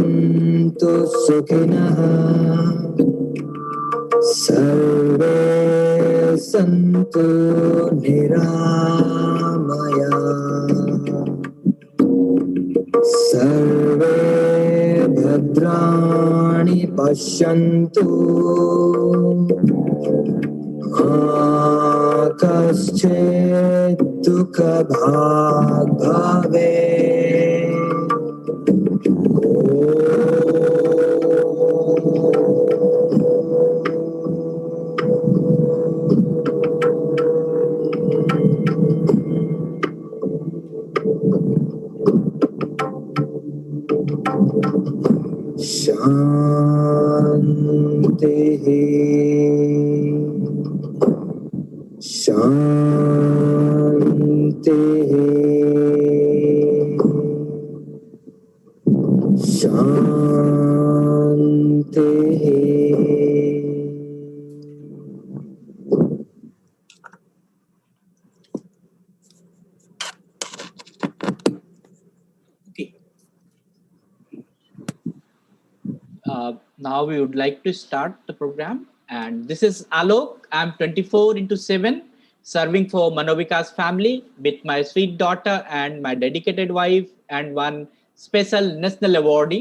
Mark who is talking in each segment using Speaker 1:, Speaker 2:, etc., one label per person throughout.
Speaker 1: भवन्तु सुखिनः सर्वे सन्तु निरामयाः सर्वे भद्राणि पश्यन्तु मा कश्चित् दुःखभाग् भवेत्। शान्तिः शान्तिः शान्तिः।
Speaker 2: Now we would like to start the program, and this is Alok. I'm 24/7 serving for Manovikas family with my sweet daughter and my dedicated wife and one special national awardee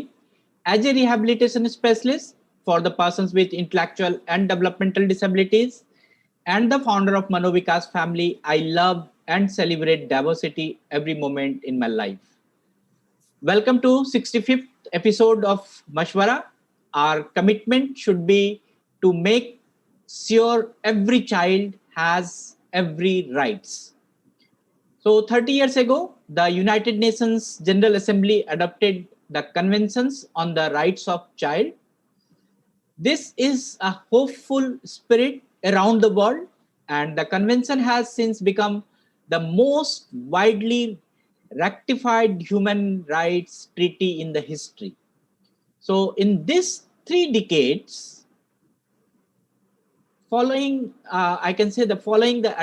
Speaker 2: as a rehabilitation specialist for the persons with intellectual and developmental disabilities and the founder of Manovikas family. I love and celebrate diversity every moment in my life. Welcome to 65th episode of Mashwara. Our commitment should be to make sure every child has every rights. So 30 years ago, the United Nations General Assembly adopted the Conventions on the Rights of Child. This is a hopeful spirit around the world, and the convention has since become the most widely ratified human rights treaty in the history. So in these 3 decades, following the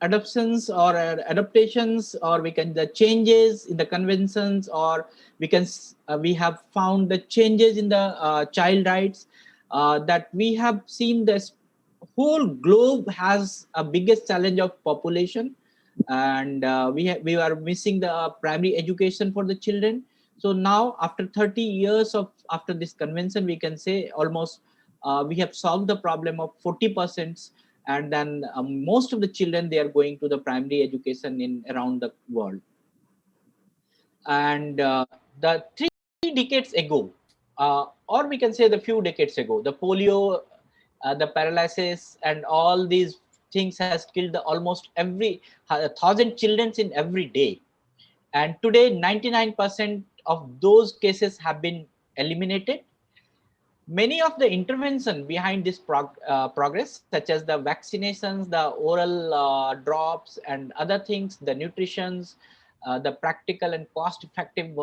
Speaker 2: adoptions or adaptations, or we can the changes in the conventions, or we have found the changes in the child rights, that we have seen this whole globe has a biggest challenge of population, and we are missing the primary education for the children. So now after 30 years of after this convention, we can say almost we have solved the problem of 40%, and then most of the children, they are going to the primary education in around the world. And the 3 decades ago, or we can say the few decades ago, the polio, the paralysis, and all these things has killed almost every 1,000 children in every day. And today 99% of those cases have been eliminated. Many of the intervention behind this progress, such as the vaccinations, the oral drops, and other things, the nutritions, the practical and cost-effective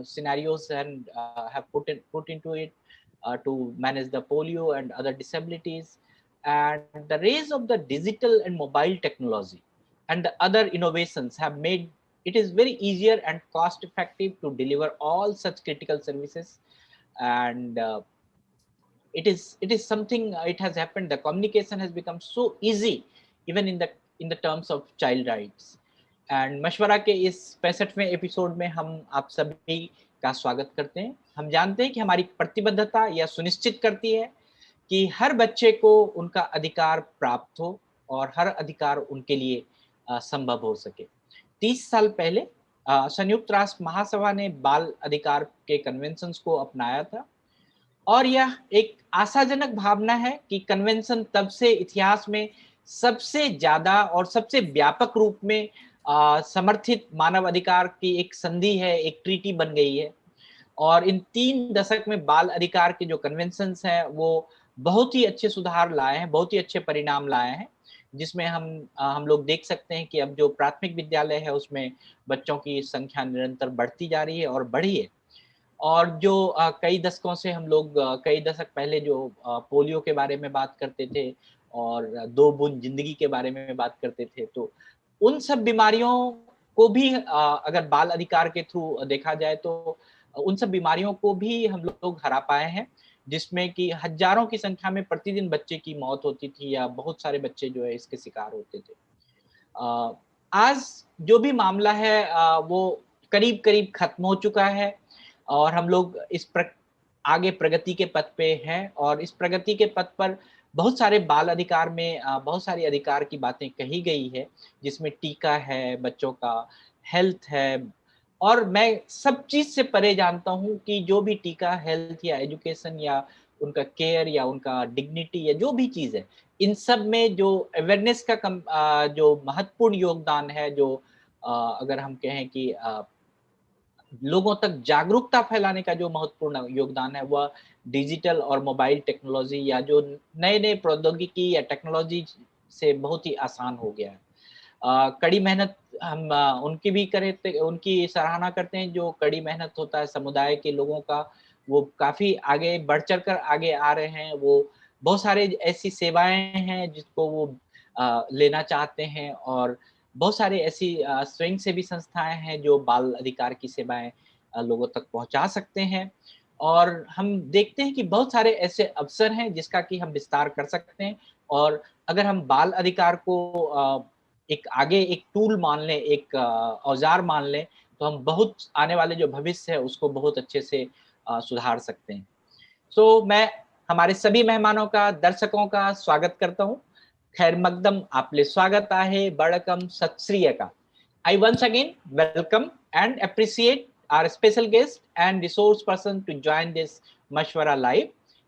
Speaker 2: scenarios, and have put into it to manage the polio and other disabilities, and the rise of the digital and mobile technology and the other innovations have made it is very easier and cost-effective to deliver all such critical services. And it is something, it has happened, the communication has become so easy even in the terms of child rights. And मशवरा के इस 65वें episode में हम आप सभी का स्वागत करते हैं। हम जानते हैं कि हमारी प्रतिबद्धता यह सुनिश्चित करती है कि हर बच्चे को उनका अधिकार प्राप्त हो और हर अधिकार उनके लिए संभव हो सके। 30 साल पहले संयुक्त राष्ट्र महासभा ने बाल अधिकार के कन्वेंशंस को अपनाया था, और यह एक आशाजनक भावना है कि कन्वेंशन तब से इतिहास में सबसे ज्यादा और सबसे व्यापक रूप में समर्थित मानव अधिकार की एक संधि है, एक ट्रीटी बन गई है। और इन 3 दशक में बाल अधिकार के जो कन्वेंशंस हैं वो बहुत ही अच्छे सुधार लाए हैं, बहुत ही अच्छे परिणाम लाए हैं, जिसमें हम लोग देख सकते हैं कि अब जो प्राथमिक विद्यालय है उसमें बच्चों की संख्या निरंतर बढ़ती जा रही है और बढ़ी है। और जो कई दशकों से हम लोग कई दशक पहले जो पोलियो के बारे में बात करते थे और 2 बूंद जिंदगी के बारे में बात करते थे, तो उन सब बीमारियों को भी अगर बाल अधिकार के थ्रू देखा जाए तो उन सब बीमारियों को भी हम लोग हरा पाए हैं, जिसमें कि हजारों की संख्या में प्रतिदिन बच्चे की मौत होती थी या बहुत सारे बच्चे जो है इसके शिकार होते थे। आज जो भी मामला है वो करीब करीब खत्म हो चुका है और हम लोग आगे प्रगति के पथ पे हैं और इस प्रगति के पथ पर बहुत सारे बाल अधिकार में बहुत सारी अधिकार की बातें कही गई है, जिसमें टीका है, बच्चों का हेल्थ है, और मैं सब चीज से परे जानता हूँ कि जो भी टीका, हेल्थ या एजुकेशन या उनका केयर या उनका डिग्निटी या जो भी चीज है, इन सब में जो अवेयरनेस का जो महत्वपूर्ण योगदान है, जो अगर हम कहें कि लोगों तक जागरूकता फैलाने का जो महत्वपूर्ण योगदान है, वह डिजिटल और मोबाइल टेक्नोलॉजी या जो नए नए प्रौद्योगिकी या टेक्नोलॉजी से बहुत ही आसान हो गया है। कड़ी मेहनत हम उनकी भी करें, उनकी सराहना करते हैं जो कड़ी मेहनत होता है समुदाय के लोगों का, वो काफी आगे बढ़ चढ़ कर आगे आ रहे हैं। वो बहुत सारे ऐसी सेवाएं हैं जिसको वो लेना चाहते हैं और बहुत सारे ऐसी स्वयंसेवी संस्थाएं हैं जो बाल अधिकार की सेवाएं लोगों तक पहुंचा सकते हैं। और हम देखते हैं कि बहुत सारे ऐसे अवसर हैं जिसका कि हम विस्तार कर सकते हैं, और अगर हम बाल अधिकार को एक आगे एक टूल मान लें, एक औजार मान लें, तो हम बहुत आने वाले जो भविष्य है उसको बहुत अच्छे से सुधार सकते हैं। सो मैं हमारे सभी मेहमानों का, दर्शकों का स्वागत करता हूँ। खैर मकदम आपले स्वागत आहे, बड़कम सत श्री अकाल. I once again welcome and appreciate our special guest and resource person to join this Mashwara Live.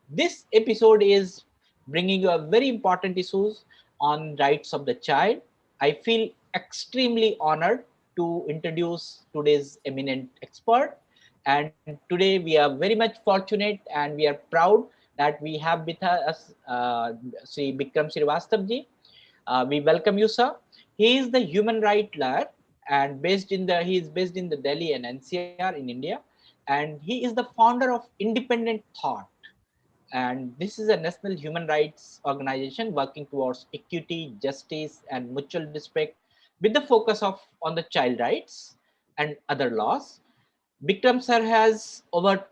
Speaker 2: This episode is bringing you a very important issues on rights of the child. I feel extremely honored to introduce today's eminent expert. And today we are very much fortunate and we are proud that we have with us Sri Bikram Srivastav ji. We welcome you, sir. He is the human rights lawyer and he is based in the Delhi and NCR in India, and he is the founder of Independent Thought, and this is a national human rights organization working towards equity, justice, and mutual respect with the focus of on the child rights and other laws. Bikram sir has over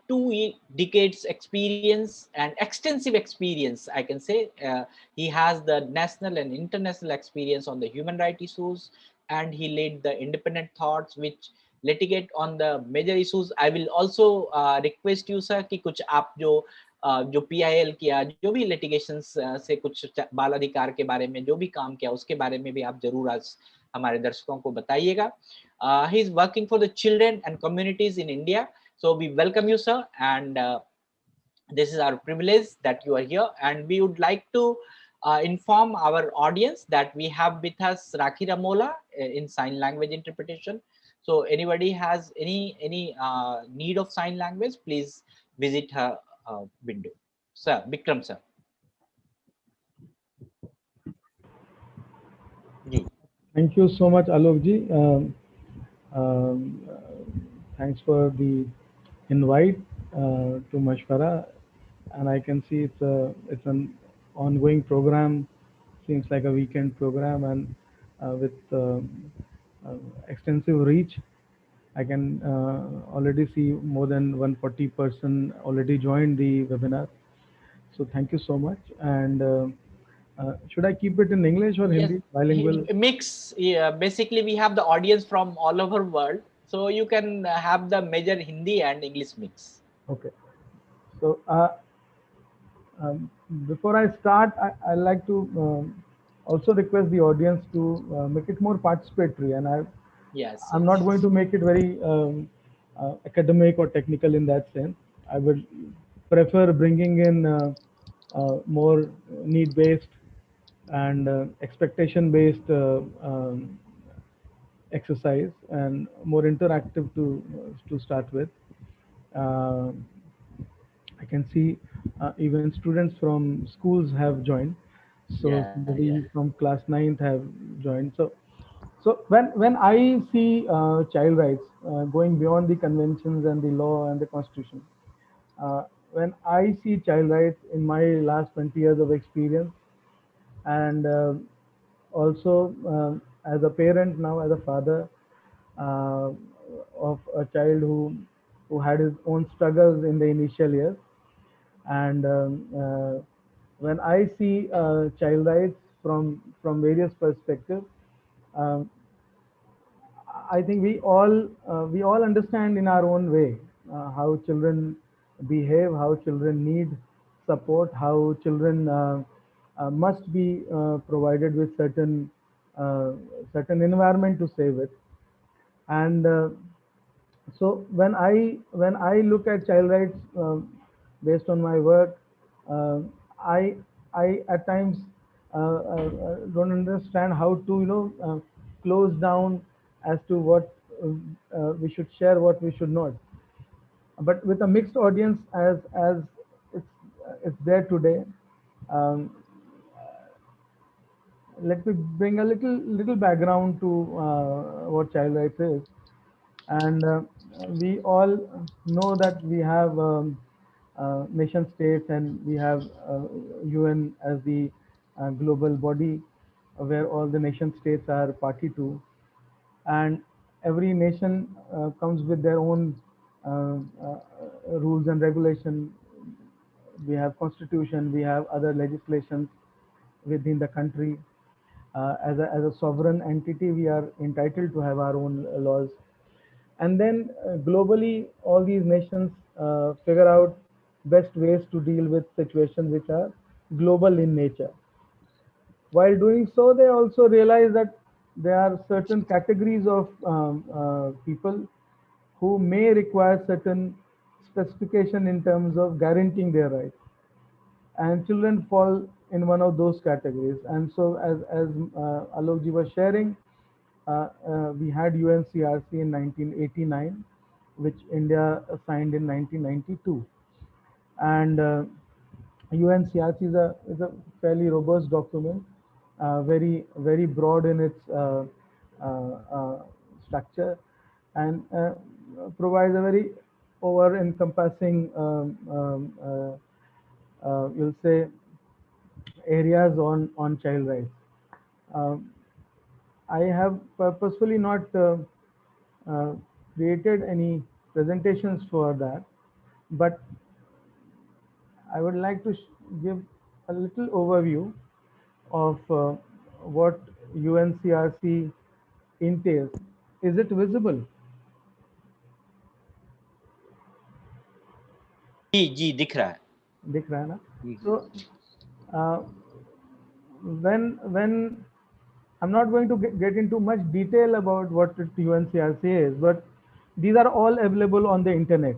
Speaker 2: decades experience and extensive experience, I can say. He has the national and international experience on the human rights issues, and he led the Independent Thoughts, which litigate on the major issues. I will also request you, sir, कि कुछ आप जो PIL किया, जो भी litigations से कुछ बाल अधिकार के बारे में जो भी काम किया, उसके बारे में भी आप जरूर आज हमारे दर्शकों को बताइएगा. He is working for the children and communities in India. So we welcome you, sir, and this is our privilege that you are here. And we would like to inform our audience that we have with us Rakhi Ramola in sign language interpretation. So anybody has any need of sign language, please visit her window. Sir, Bikram sir.
Speaker 3: Thank you so much, Alok ji. Um, Thanks for the invite to Mashwara, and I can see it's an ongoing program. Seems like a weekend program, and with extensive reach. I can already see more than 140% already joined the webinar. So thank you so much. And should I keep it in English or
Speaker 2: Yes,
Speaker 3: Hindi? Bilingual?
Speaker 2: mix. Yeah, basically, we have the audience from all over world, so you can have the major Hindi and English mix.
Speaker 3: Okay. So before I start, I like to also request the audience to make it more participatory, and
Speaker 2: Yes,
Speaker 3: I'm not going to make it very academic or technical in that sense. I would prefer bringing in more need-based and expectation-based exercise and more interactive to start with. Uh, I can see even students from schools have joined. So somebody from class 9th have joined. So when I see child rights going beyond the conventions and the law and the constitution, when I see child rights in my last 20 years of experience, and also as a parent now, as a father uh, of a child who who had his own struggles in the initial years. And when I see child rights from various perspectives, um, I think we all understand in our own way how children behave, how children need support, how children must be provided with uh, certain environment to stay with. And so when I look at child rights based on my work, uh, I I at times don't understand how to close down as to what we should share, what we should not. But with a mixed audience as it's it's there today, um, let me bring a little background to what child rights is. And we all know that we have nation states, and we have UN as the global body where all the nation states are party to, and every nation comes with their own rules and regulation. We have constitution, we have other legislations within the country. As a sovereign entity, we are entitled to have our own laws. And then globally, all these nations figure out best ways to deal with situations which are global in nature. While doing so, they also realize that there are certain categories of people who may require certain specification in terms of guaranteeing their rights, and children fall in one of those categories. And so, as Alokji was sharing, we had UNCRC in 1989, which India signed in 1992, and UNCRC is a fairly robust document, very broad in its structure, and provides a very over encompassing you'll say areas on child rights. Um, I have purposefully not uh, created any presentations for that, but I would like to give a little overview of what UNCRC entails. Is it visible?
Speaker 2: जी जी दिख रहा है
Speaker 3: दिख रहा है ना?
Speaker 2: जी
Speaker 3: So uh, when I'm not going to get into much detail about what UNCRC is, but these are all available on the internet.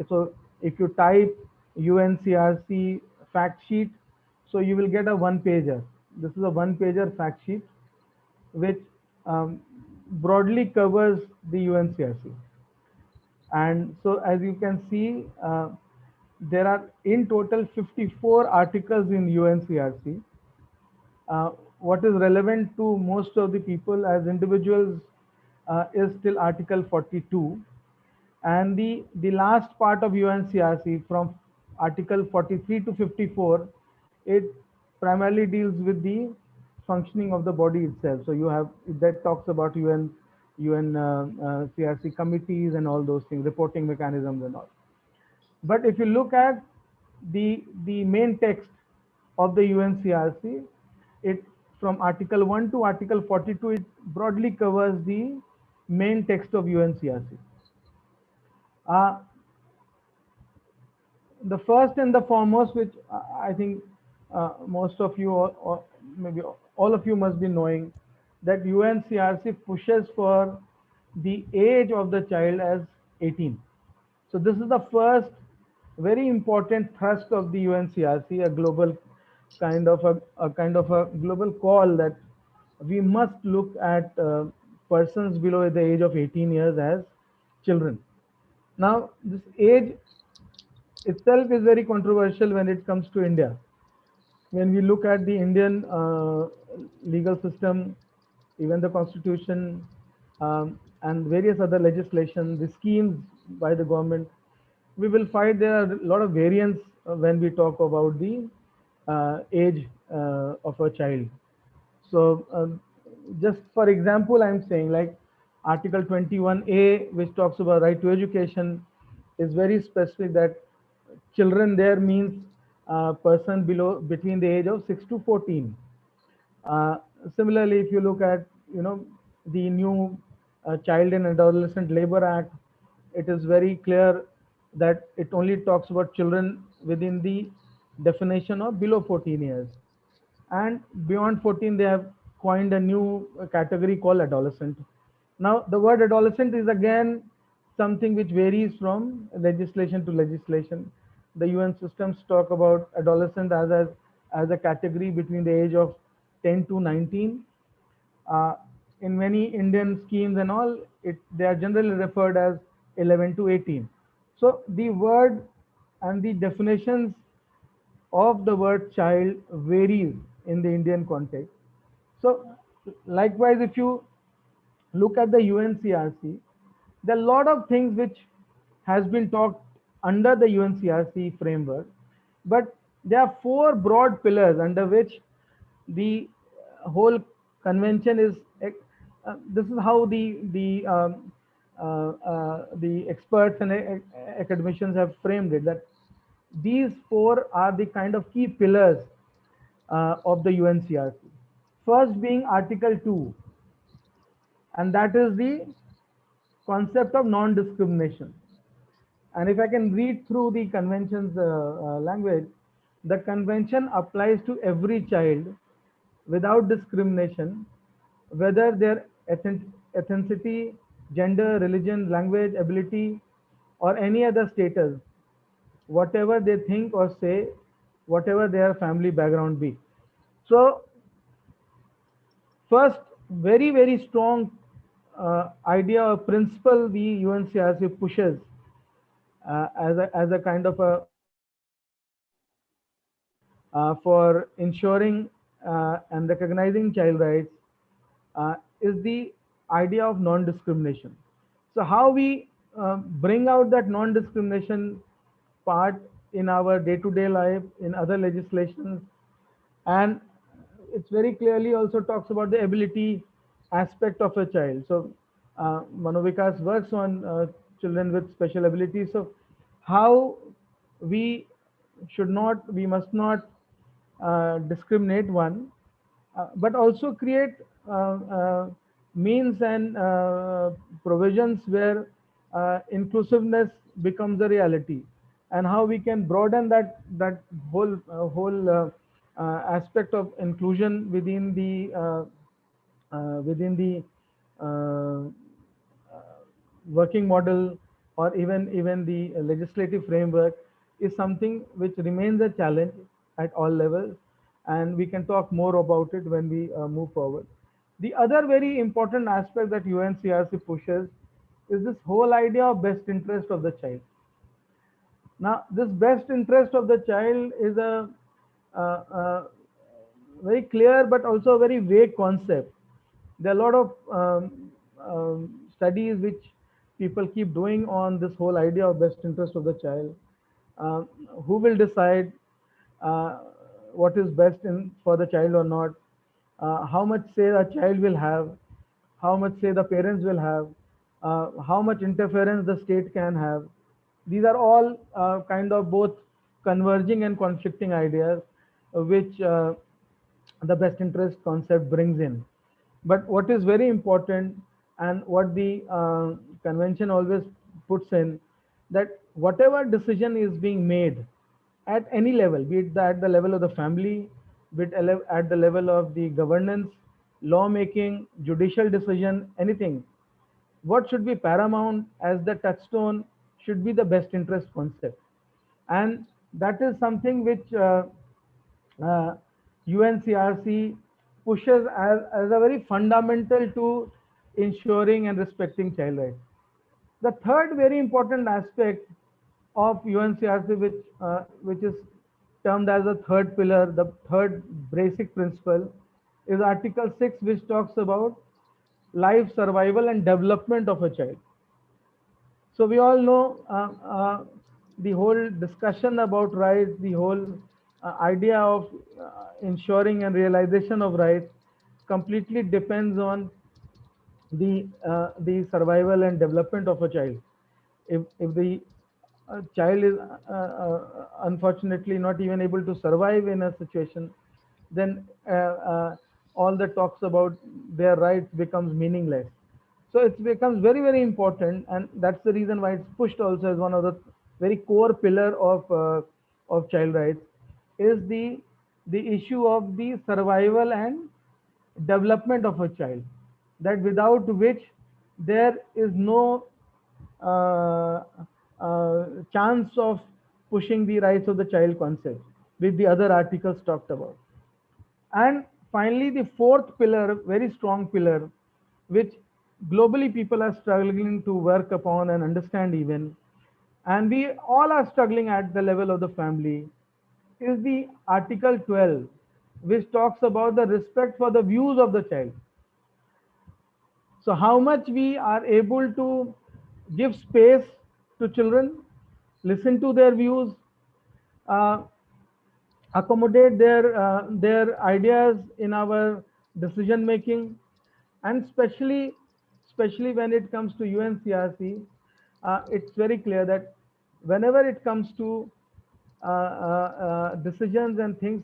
Speaker 3: So if you type UNCRC fact sheet, so you will get a one pager. This is a one pager fact sheet which broadly covers the UNCRC. And so as you can see, there are in total 54 articles in UNCRC. What is relevant to most of the people as individuals is still Article 42, and the last part of UNCRC from Article 43 to 54, it primarily deals with the functioning of the body itself. So you have that talks about UN CRC committees and all those things, reporting mechanisms and all. But if you look at the main text of the UNCRC, it from Article 1 to Article 42, it broadly covers the main text of UNCRC. Uh, the first and the foremost, which I think most of you, or maybe all of you must be knowing, that UNCRC pushes for the age of the child as 18. So this is the first very important thrust of the UNCRC, a global kind of a global call that we must look at persons below the age of 18 years as children. Now, this age itself is very controversial when it comes to India. When we look at the Indian legal system, even the constitution, and various other legislation, the schemes by the government, we will find there are a lot of variance when we talk about the age of a child. So just for example, I'm saying like Article 21A, which talks about right to education, is very specific, that children there means person between the age of 6 to 14. Uh, Similarly, if you look at, the new Child and Adolescent Labor Act, it is very clear that it only talks about children within the definition of below 14 years. And beyond 14, they have coined a new category called adolescent. Now, the word adolescent is again something which varies from legislation to legislation. The UN systems talk about adolescent as a category between the age of 10 to 19. Uh, in many Indian schemes and all, they are generally referred as 11 to 18. So the word and the definitions of the word child varies in the Indian context. So likewise, if you look at the UNCRC, there are a lot of things which has been talked under the UNCRC framework, but there are four broad pillars under which the whole convention is. This is how the experts and academicians have framed it, that these four are the kind of key pillars of the UNCRC. First being Article 2, and that is the concept of non-discrimination. And if I can read through the convention's language, the convention applies to every child without discrimination, whether their ethnicity, gender, religion, language, ability, or any other status, whatever they think or say, whatever their family background be. So first, very, very strong idea or principle the UNCRC pushes as a kind of a for ensuring and recognizing child rights is the idea of non-discrimination. So how we bring out that non-discrimination part in our day-to-day life, in other legislations, and it's very clearly also talks about the ability aspect of a child. So Manovikas works on children with special abilities. So how we we must not discriminate one, but also create means and provisions where inclusiveness becomes a reality, and how we can broaden that whole aspect of inclusion within the uh, working model, or even the legislative framework, is something which remains a challenge at all levels, and we can talk more about it when we move forward. The other very important aspect that UNCRC pushes is this whole idea of best interest of the child. Now, this best interest of the child is a very clear but also a very vague concept. There are a lot of studies which people keep doing on this whole idea of best interest of the child. Uh, who will decide uh, what is best for the child or not? How much say a child will have? How much say the parents will have? How much interference the state can have? These are all kind of both converging and conflicting ideas, which the best interest concept brings in. But what is very important, and what the convention always puts in, that whatever decision is being made at any level, be it at the level of the family, be it at the level of the governance, lawmaking, judicial decision, anything, what should be paramount as the touchstone should be the best interest concept. And that is something which uh, UNCRC pushes as a very fundamental to ensuring and respecting child rights. The third very important aspect of UNCRC, which is termed as a third pillar, the third basic principle, is Article 6, which talks about life, survival, and development of a child. So we all know the whole discussion about rights, the whole idea of ensuring and realization of rights completely depends on the survival and development of a child. If the a child is unfortunately not even able to survive in a situation, then all the talks about their rights becomes meaningless. So it becomes very, very important, and that's the reason why it's pushed also as one of the very core pillar of child rights, is the issue of the survival and development of a child, that without which there is no uh, chance of pushing the rights of the child concept with the other articles talked about. And finally, the fourth pillar, very strong pillar, which globally people are struggling to work upon and understand even, and we all are struggling at the level of the family, is the Article 12, which talks about the respect for the views of the child. So, how much we are able to give space to children, listen to their views, uh, accommodate their ideas in our decision making, and especially when it comes to UNCRC, it's very clear that whenever it comes to decisions and things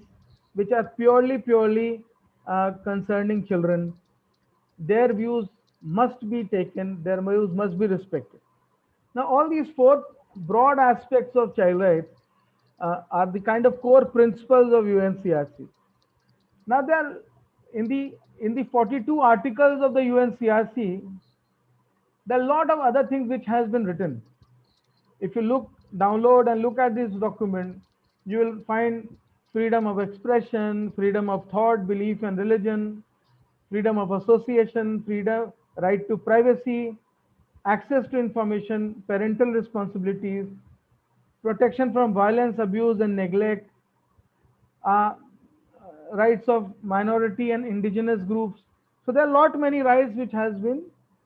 Speaker 3: which are purely concerning children, their views must be taken, their views must be respected. Now, all these four broad aspects of child rights are the kind of core principles of UNCRC. Now, there in the 42 articles of the UNCRC, there are a lot of other things which has been written. If you download and look at this document, you will find freedom of expression, freedom of thought, belief, and religion, freedom of association, freedom, right to privacy, access to information, parental responsibilities, protection from violence, abuse, and neglect, uh, rights of minority and indigenous groups. So there are lot many rights which has been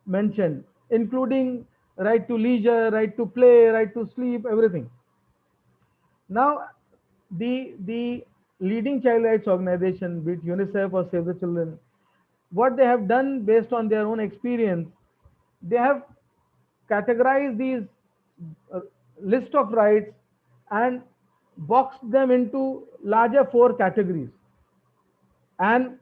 Speaker 3: mentioned, including right to leisure, right to play, right to sleep, everything. Now, the leading child rights organization, be it UNICEF or Save the Children, what they have done based on their own experience, they have categorized these uh, list of rights and boxed them into larger four categories. And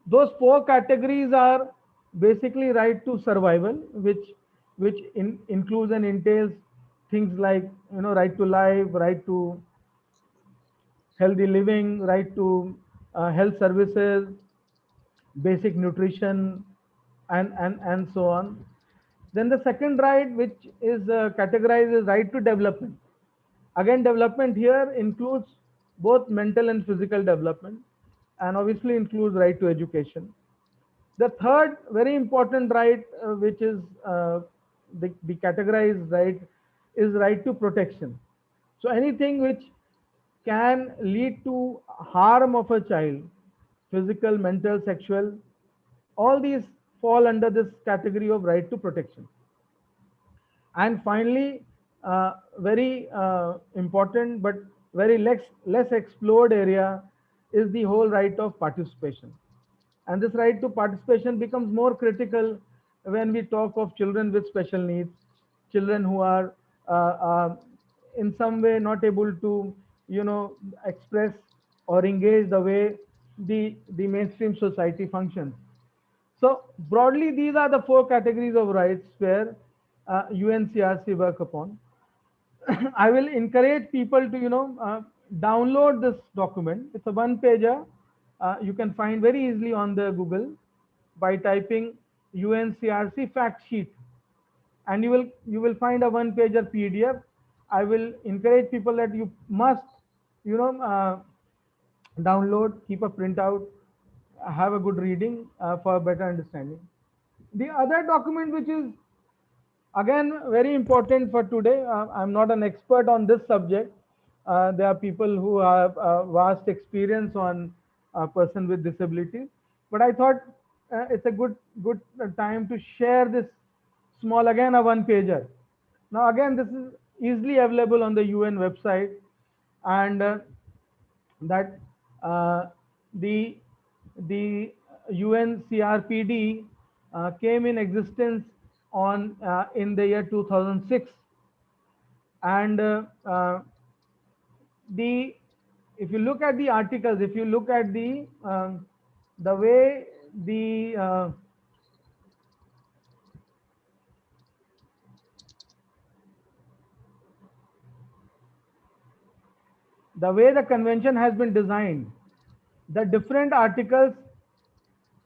Speaker 3: those four categories are basically right to survival, which includes and entails things like, right to life, right to healthy living, right to health services, basic nutrition, and so on. Then the second right, which is categorized as right to development. Again, development here includes both mental and physical development, and obviously includes right to education. The third very important right, which is the categorized right, is right to protection. So anything which can lead to harm of a child, physical, mental, sexual, all these fall under this category of right to protection. And finally, very important but very less explored area is the whole right of participation. And this right to participation becomes more critical when we talk of children with special needs, children who are in some way not able to, express or engage the way the mainstream society functions. So broadly, these are the four categories of rights where UNCRC work upon. I will encourage people to, download this document. It's a one pager. You can find very easily on the Google by typing UNCRC fact sheet, and you will find a one pager PDF. I will encourage people that you must, you know, download, keep a printout, have a good reading for better understanding. The other document, which is again very important for today, I'm not an expert on this subject. There are people who have vast experience on a person with disabilities, but I thought it's a good time to share this small, again a one pager. Now again, this is easily available on the UN website, and that uh, the the UNCRPD came in existence on in the year 2006, And the if you look at the articles, if you look at the way the convention has been designed, the different articles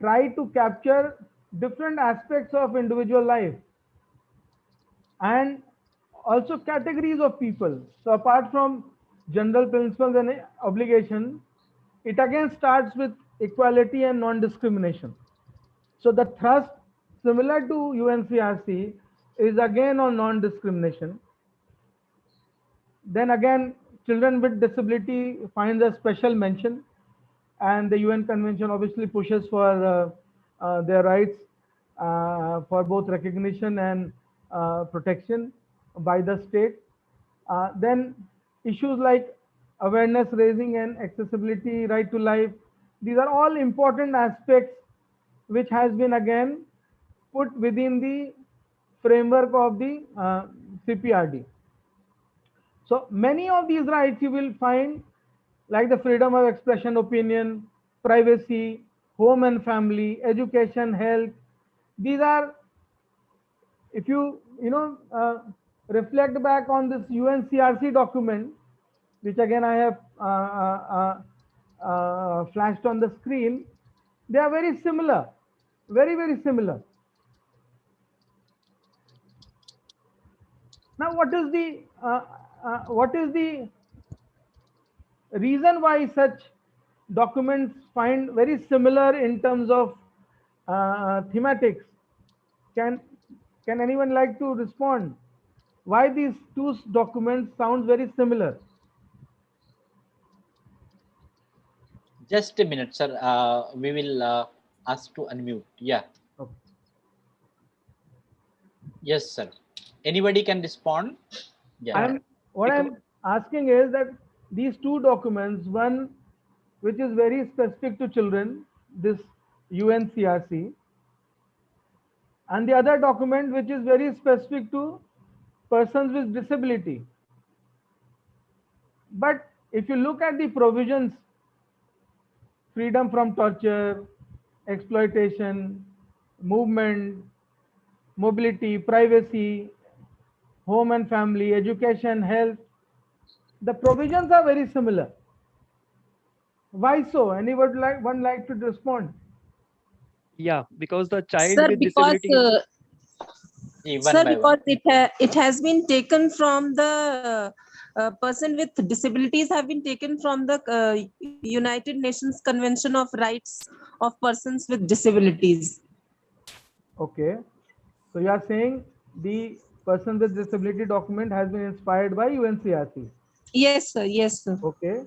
Speaker 3: try to capture different aspects of individual life and also categories of people. So apart from general principles and obligation, it again starts with equality and non-discrimination. So the thrust, similar to UNCRC, is again on non-discrimination. Then again, children with disability finds a special mention, and the UN Convention obviously pushes for their rights for both recognition and protection by the state. Then issues like awareness raising and accessibility, right to life, these are all important aspects which has been again put within the framework of the CPRD. So many of these rights you will find, like the freedom of expression, opinion, privacy, home and family, education, health. These are, if reflect back on this UNCRC document, which again I have flashed on the screen, they are very similar, very similar. Now, what is the reason why such documents find very similar in terms of thematics? Can anyone like to respond? Why these two documents sound very similar?
Speaker 2: Just a minute, sir. We will ask to unmute. Yeah.
Speaker 3: Okay.
Speaker 2: Yes, sir. Anybody can respond. Yeah.
Speaker 3: What I'm asking is that these two documents, one which is very specific to children, this UNCRC, and the other document which is very specific to persons with disability. But if you look at the provisions, freedom from torture, exploitation, movement, mobility, privacy, home and family, education, health, the provisions are very similar. Why so? Anyone like to respond?
Speaker 4: Yeah, because the child
Speaker 5: Sir,
Speaker 4: with
Speaker 5: because
Speaker 4: disability.
Speaker 5: sir, because it has been taken from the person with disabilities have been taken from the United Nations Convention of Rights of Persons with Disabilities.
Speaker 3: Okay, so you are saying the person with disability document has been inspired by UNCRC?
Speaker 5: Yes, sir. Yes, sir.
Speaker 3: Okay.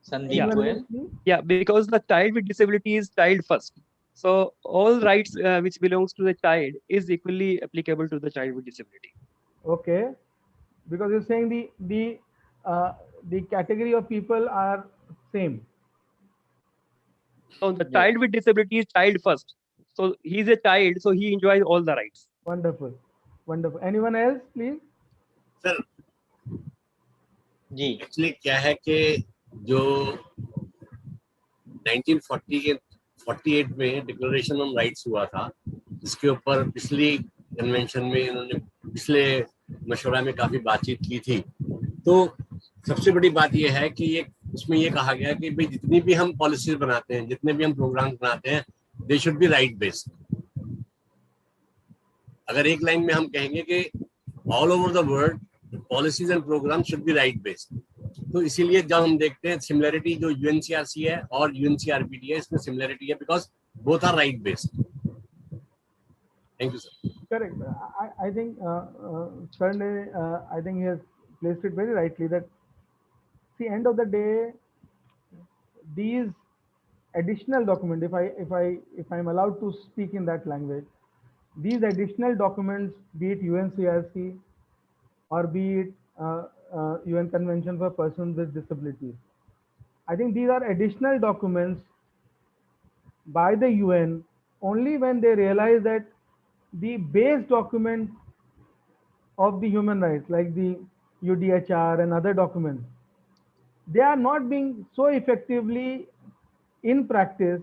Speaker 2: Sandeep Goyal.
Speaker 4: Yeah, because the child with disability is child first. So all rights which belongs to the child is equally applicable to the child with disability.
Speaker 3: Okay, because you're saying the category of people are same.
Speaker 4: So the child with disability is child first. So he's a child, so he enjoys all the rights.
Speaker 3: Wonderful, wonderful. Anyone else, please?
Speaker 6: Sir
Speaker 2: ji
Speaker 6: actually क्या है कि जो 1940 के 48 में declaration on rights हुआ था, जिसके ऊपर पिछली कन्वेंशन में इन्होंने पिछले मशवरा में काफी बातचीत की थी, तो सबसे बड़ी बात यह है कि ये उसमें ये कहा गया कि भाई जितनी भी हम पॉलिसीज बनाते हैं, जितने भी हम प्रोग्राम बनाते हैं, दे शुड बी राइट बेस्ड. अगर एक लाइन में हम कहेंगे कि all over the world policies and programme should be right based, तो इसीलिए जब हम देखते हैं सिमिलरिटी जो यूएनसीआरसी है और यूएनसीआरपीडी है, इसमें सिमिलरिटी है because both are right based. Thank you sir.
Speaker 3: Correct. I think certainly I think he has placed it very rightly that the end of the day, these additional document, if I'm allowed to speak in that language, these additional documents, be it UNCRC or be it UN Convention for Persons with Disabilities, I think these are additional documents by the UN only when they realize that the base document of the human rights, like the UDHR and other documents, they are not being so effectively in practice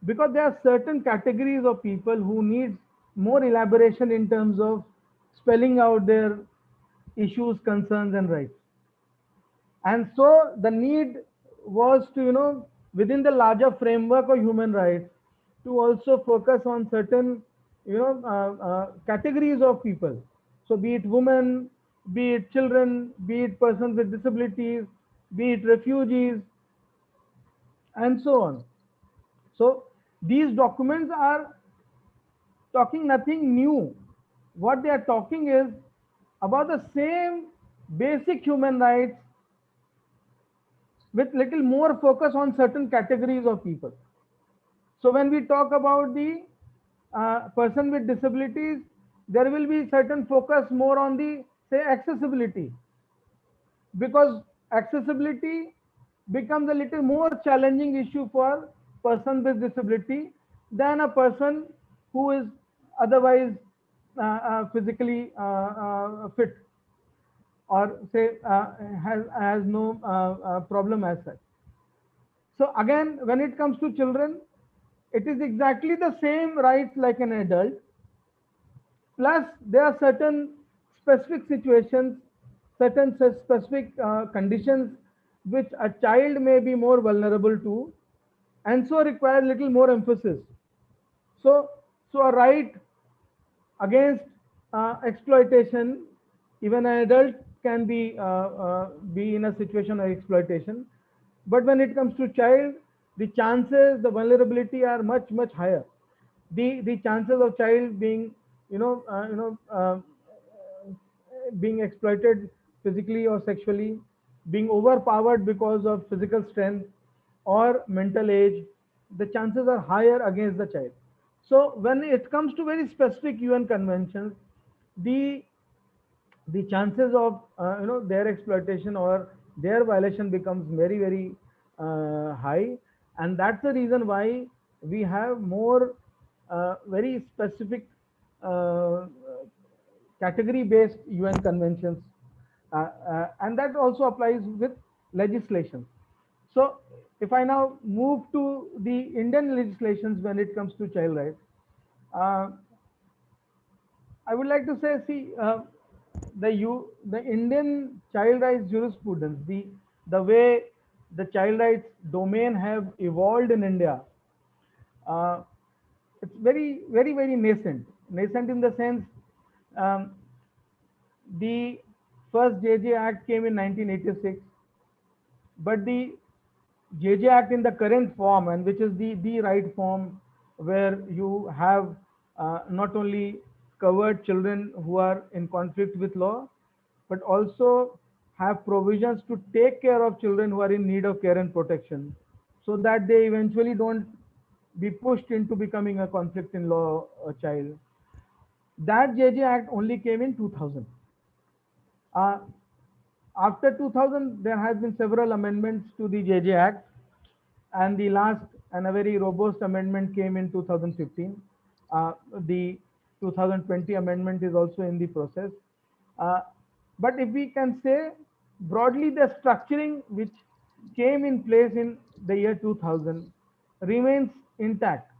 Speaker 3: because there are certain categories of people who need more elaboration in terms of spelling out their issues, concerns, and rights. And so the need was to, within the larger framework of human rights, to also focus on certain, categories of people. So be it women, be it children, be it persons with disabilities, be it refugees, and so on. So these documents are talking nothing new. What they are talking is about the same basic human rights with little more focus on certain categories of people. So when we talk about the person with disabilities, there will be certain focus more on the, say, accessibility, because accessibility becomes a little more challenging issue for person with disability than a person who is otherwise physically fit, or say has no problem as such. So again, when it comes to children, it is exactly the same rights like an adult, plus there are certain specific situations, certain specific conditions which a child may be more vulnerable to, and so require little more emphasis. So, so a right against exploitation, even an adult can be in a situation of exploitation, but when it comes to child, the chances, the vulnerability are much higher. The chances of child being, being exploited physically or sexually, being overpowered because of physical strength or mental age, the chances are higher against the child. So when it comes to very specific UN conventions, the chances of their exploitation or their violation becomes very high, and that's the reason why we have more very specific category based UN conventions, and that also applies with legislation. So if I now move to the Indian legislations when it comes to child rights, uh, I would like to say, see, the Indian child rights jurisprudence, the way the child rights domain have evolved in India, uh, it's very nascent. Nascent in the sense, um, the first JJ Act came in 1986, but the JJ Act in the current form, and which is the right form, where you have not only covered children who are in conflict with law, but also have provisions to take care of children who are in need of care and protection, so that they eventually don't be pushed into becoming a conflict in law child. That JJ Act only came in 2000. Uh, After 2000, there has been several amendments to the JJ Act, and the last and a very robust amendment came in 2015. The 2020 amendment is also in the process. Uh, but if we can say broadly, the structuring which came in place in the year 2000 remains intact.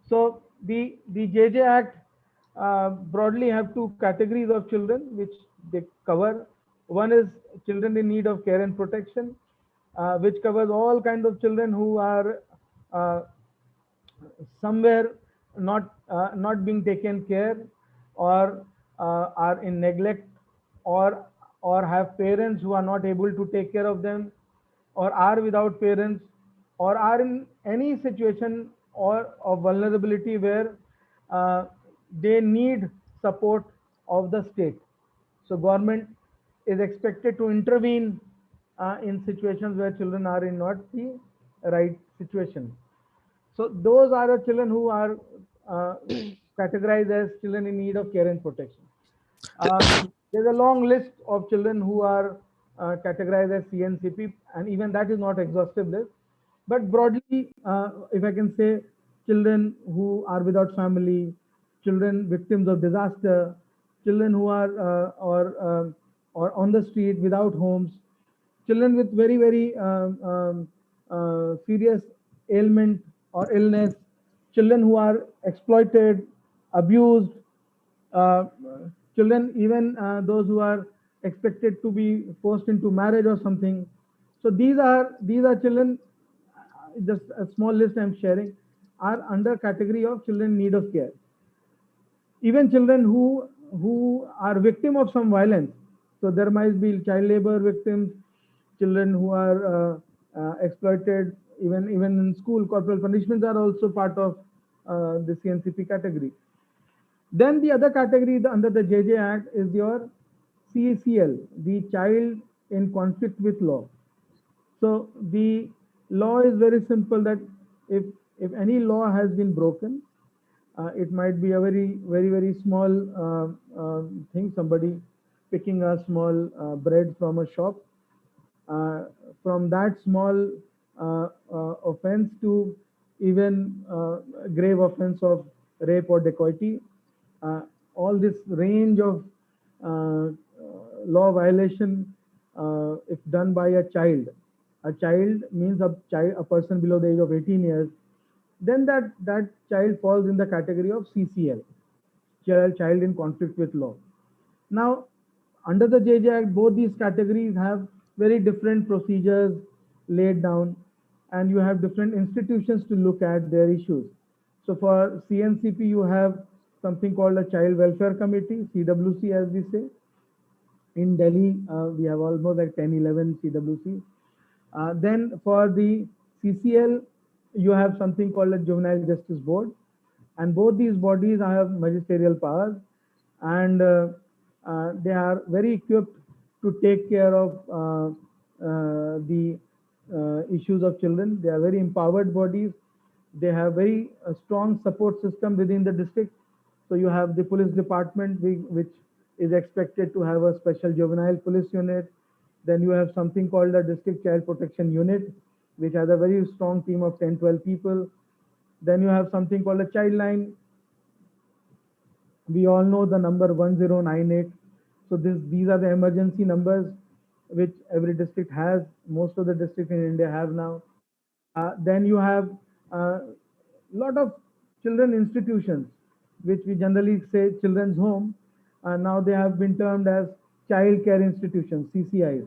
Speaker 3: So the JJ Act broadly have two categories of children which they cover. One is children in need of care and protection, which covers all kinds of children who are uh, somewhere not being taken care, or are in neglect, or have parents who are not able to take care of them, or are without parents, or are in any situation or of vulnerability where uh, they need support of the state. So government is expected to intervene in situations where children are in not the right situation. So those are the children who are uh, categorized as children in need of care and protection. There's a long list of children who are categorized as CNCP, and even that is not exhaustive list. But broadly, if I can say, children who are without family, children victims of disaster, children who are or on the street without homes, children with very serious ailment or illness, children who are exploited, abused, uh, children even those who are expected to be forced into marriage or something. So these are children, just a small list I'm sharing, are under category of children in need of care. Even children who are victim of some violence, so there might be child labor victims, children who are exploited, even in school, corporal punishments are also part of the CNCP category. Then the other category under the JJ Act is your CECL, the child in conflict with law. So the law is very simple, that if any law has been broken, it might be a very small thing, somebody picking a small bread from a shop. From that small offense to even grave offense of rape or dacoity, all this range of law violation, if done by a child means a person below the age of 18 years, then that child falls in the category of CCL, child in conflict with law. Now, under the JJ Act, both these categories have very different procedures laid down, and you have different institutions to look at their issues. So for CNCP, you have something called a Child Welfare Committee, CWC as we say. In Delhi, we have almost like 10, 11 CWC. Then for the CCL, you have something called a Juvenile Justice Board, and both these bodies have magisterial powers, and they are very equipped to take care of the issues of children. They are very empowered bodies. They have very strong support system within the district. So you have the police department, which is expected to have a special juvenile police unit. Then you have something called a district child protection unit, which has a very strong team of 10, 12 people. Then you have something called a child line. We all know the number 1098. So these are the emergency numbers which every district has. Most of the districts in India have now. Then you have a lot of children institutions, which we generally say children's home. Now they have been termed as child care institutions, CCIs.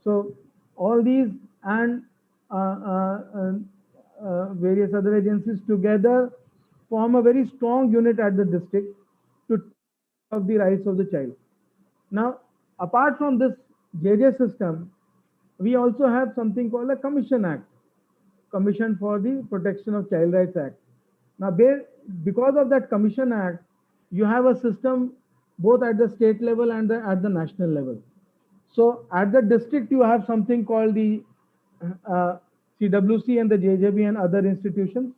Speaker 3: So all these and various other agencies together form a very strong unit at the district to of the rights of the child. Now, apart from this JJ system, we also have something called a Commission Act, Commission for the Protection of Child Rights Act. Now, because of that Commission Act, you have a system both at the state level and at the national level. So at the district, you have something called the CWC and the JJB and other institutions.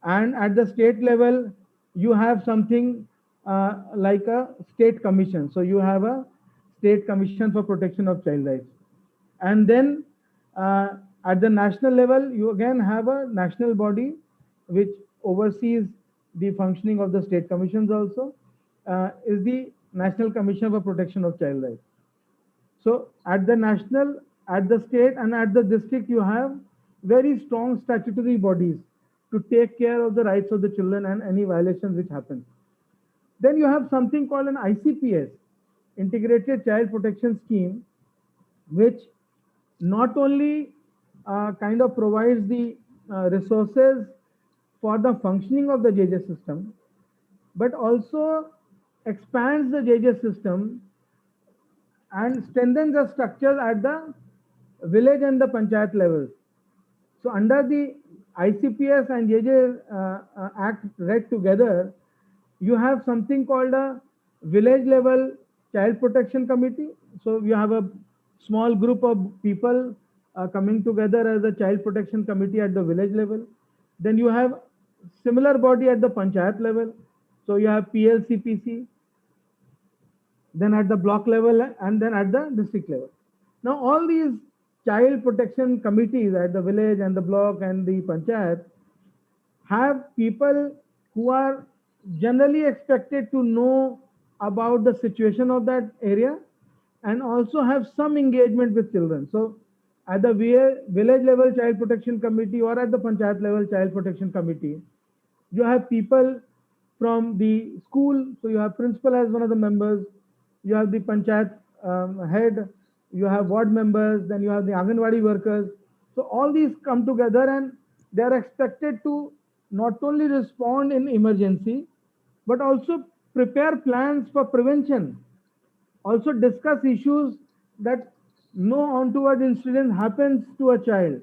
Speaker 3: And at the state level, you have something like a state commission. So you have a state commission for protection of child rights. And then at the national level, you again have a national body which oversees the functioning of the state commissions also, is the National Commission for Protection of Child Rights. So at the national, at the state and at the district, you have very strong statutory bodies to take care of the rights of the children and any violations which happen. Then you have something called an ICPS, Integrated Child Protection Scheme, which not only kind of provides the resources for the functioning of the JJ system, but also expands the JJ system and strengthens the structure at the village and the panchayat levels. So under the ICPS and JJ Act read together, you have something called a village level child protection committee. So you have a small group of people coming together as a child protection committee at the village level. Then you have similar body at the panchayat level. So you have PLCPC, then at the block level, and then at the district level. Now all these child protection committees at the village and the block and the panchayat have people who are generally expected to know about the situation of that area and also have some engagement with children. So at the village level child protection committee or at the panchayat level child protection committee, you have people from the school. So you have principal as one of the members, you have the panchayat head, you have ward members, then you have the Anganwadi workers. So all these come together and they are expected to not only respond in emergency, but also prepare plans for prevention, also discuss issues that no untoward incident happens to a child.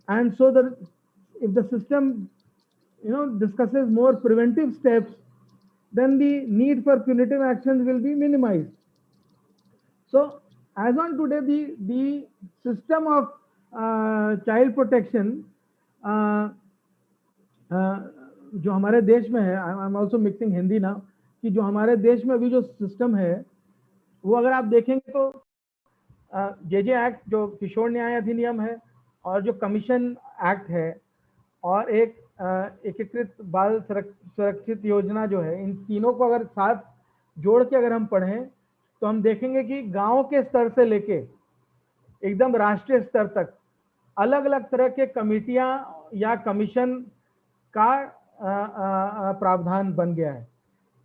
Speaker 3: And so that if the system discusses more preventive steps, then the need for punitive actions will be minimized. So as on today, the system of child protection जो हमारे देश में है, I am also mixing Hindi ना, कि जो हमारे देश में अभी जो सिस्टम है वो अगर आप देखेंगे तो जे एक्ट जो किशोर न्याय अधिनियम है और जो कमीशन एक्ट है और एक एकीकृत बाल सुरक्षित योजना जो है, इन तीनों को अगर साथ जोड़ के अगर हम पढ़ें तो हम देखेंगे कि गांव के स्तर से लेके एकदम राष्ट्रीय स्तर तक अलग अलग तरह के कमिटियां या कमीशन का प्रावधान बन गया है।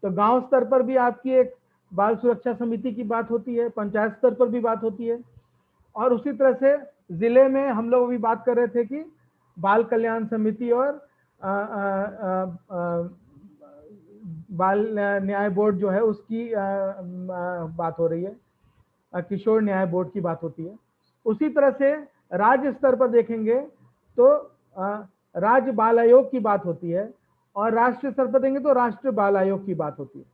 Speaker 3: तो गांव स्तर पर भी आपकी एक बाल सुरक्षा समिति की बात होती है, पंचायत स्तर पर भी बात होती है, और उसी तरह से जिले में हम लोग भी बात कर रहे थे कि बाल कल्याण समिति और बाल न्याय बोर्ड जो है उसकी बात हो रही है, किशोर न्याय बोर्ड की बात होती है। उसी तरह से राज्य स्तर पर देखेंगे तो राज्य बाल आयोग की बात होती है और राष्ट्रीय स्तर पर देखेंगे तो राष्ट्रीय बाल आयोग की बात होती है।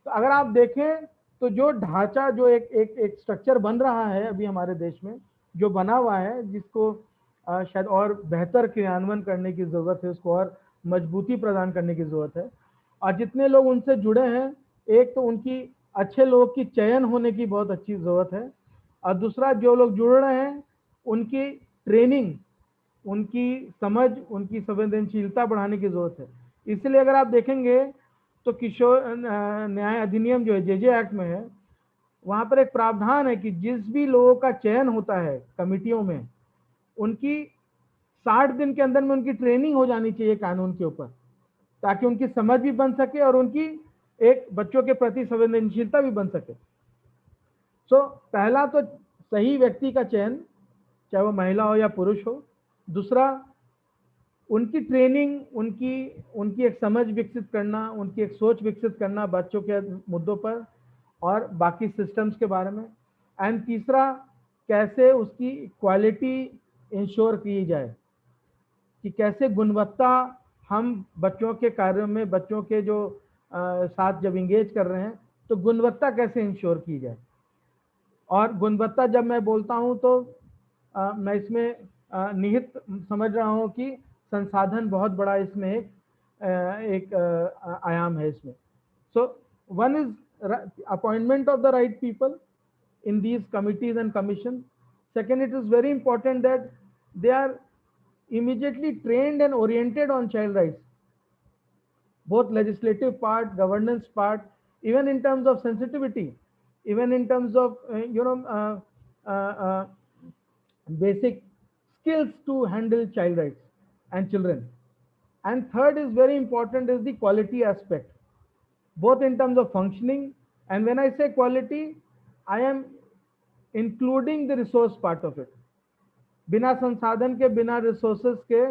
Speaker 3: तो अगर आप देखें तो जो ढांचा, जो एक स्ट्रक्चर बन रहा है अभी हमारे देश में, जो बना हुआ है, जिसको शायद और बेहतर क्रियान्वयन करने की जरूरत है, उसको और मजबूती प्रदान करने की जरूरत है। और जितने लोग उनसे जुड़े हैं, एक तो उनकी अच्छे लोगों की चयन होने की बहुत अच्छी जरूरत है, और दूसरा जो लोग जुड़ रहे हैं उनकी ट्रेनिंग, उनकी समझ, उनकी संवेदनशीलता बढ़ाने की जरूरत है। इसलिए अगर आप देखेंगे तो किशोर न्याय अधिनियम जो है जे एक्ट में है, वहां पर एक प्रावधान है कि जिस भी लोगों का चयन होता है कमिटियों में, उनकी 60 दिन के अंदर में उनकी ट्रेनिंग हो जानी चाहिए कानून के ऊपर, ताकि उनकी समझ भी बन सके और उनकी एक बच्चों के प्रति संवेदनशीलता भी बन सके। सो पहला तो सही व्यक्ति का चयन, चाहे वो महिला हो या पुरुष हो। दूसरा, उनकी ट्रेनिंग, उनकी एक समझ विकसित करना, उनकी एक सोच विकसित करना बच्चों के मुद्दों पर और बाकी सिस्टम्स के बारे में। एंड तीसरा, कैसे उसकी क्वालिटी इंश्योर की जाए, कि कैसे गुणवत्ता हम बच्चों के कार्यों में, बच्चों के जो साथ जब इंगेज कर रहे हैं तो गुणवत्ता कैसे इंश्योर की जाए। और गुणवत्ता जब मैं बोलता हूं तो मैं इसमें निहित समझ रहा हूं कि संसाधन बहुत बड़ा इसमें एक आयाम है इसमें। So one is appointment of the right people in these committees and commission. Second, it is very important that they are immediately trained and oriented on child rights, both legislative part, governance part, even in terms of sensitivity, even in terms of basic skills to handle child rights and children. And third is very important is the quality aspect, both in terms of functioning, and when I say quality, I am including the resource part of it. बिना संसाधन के, बिना resources के,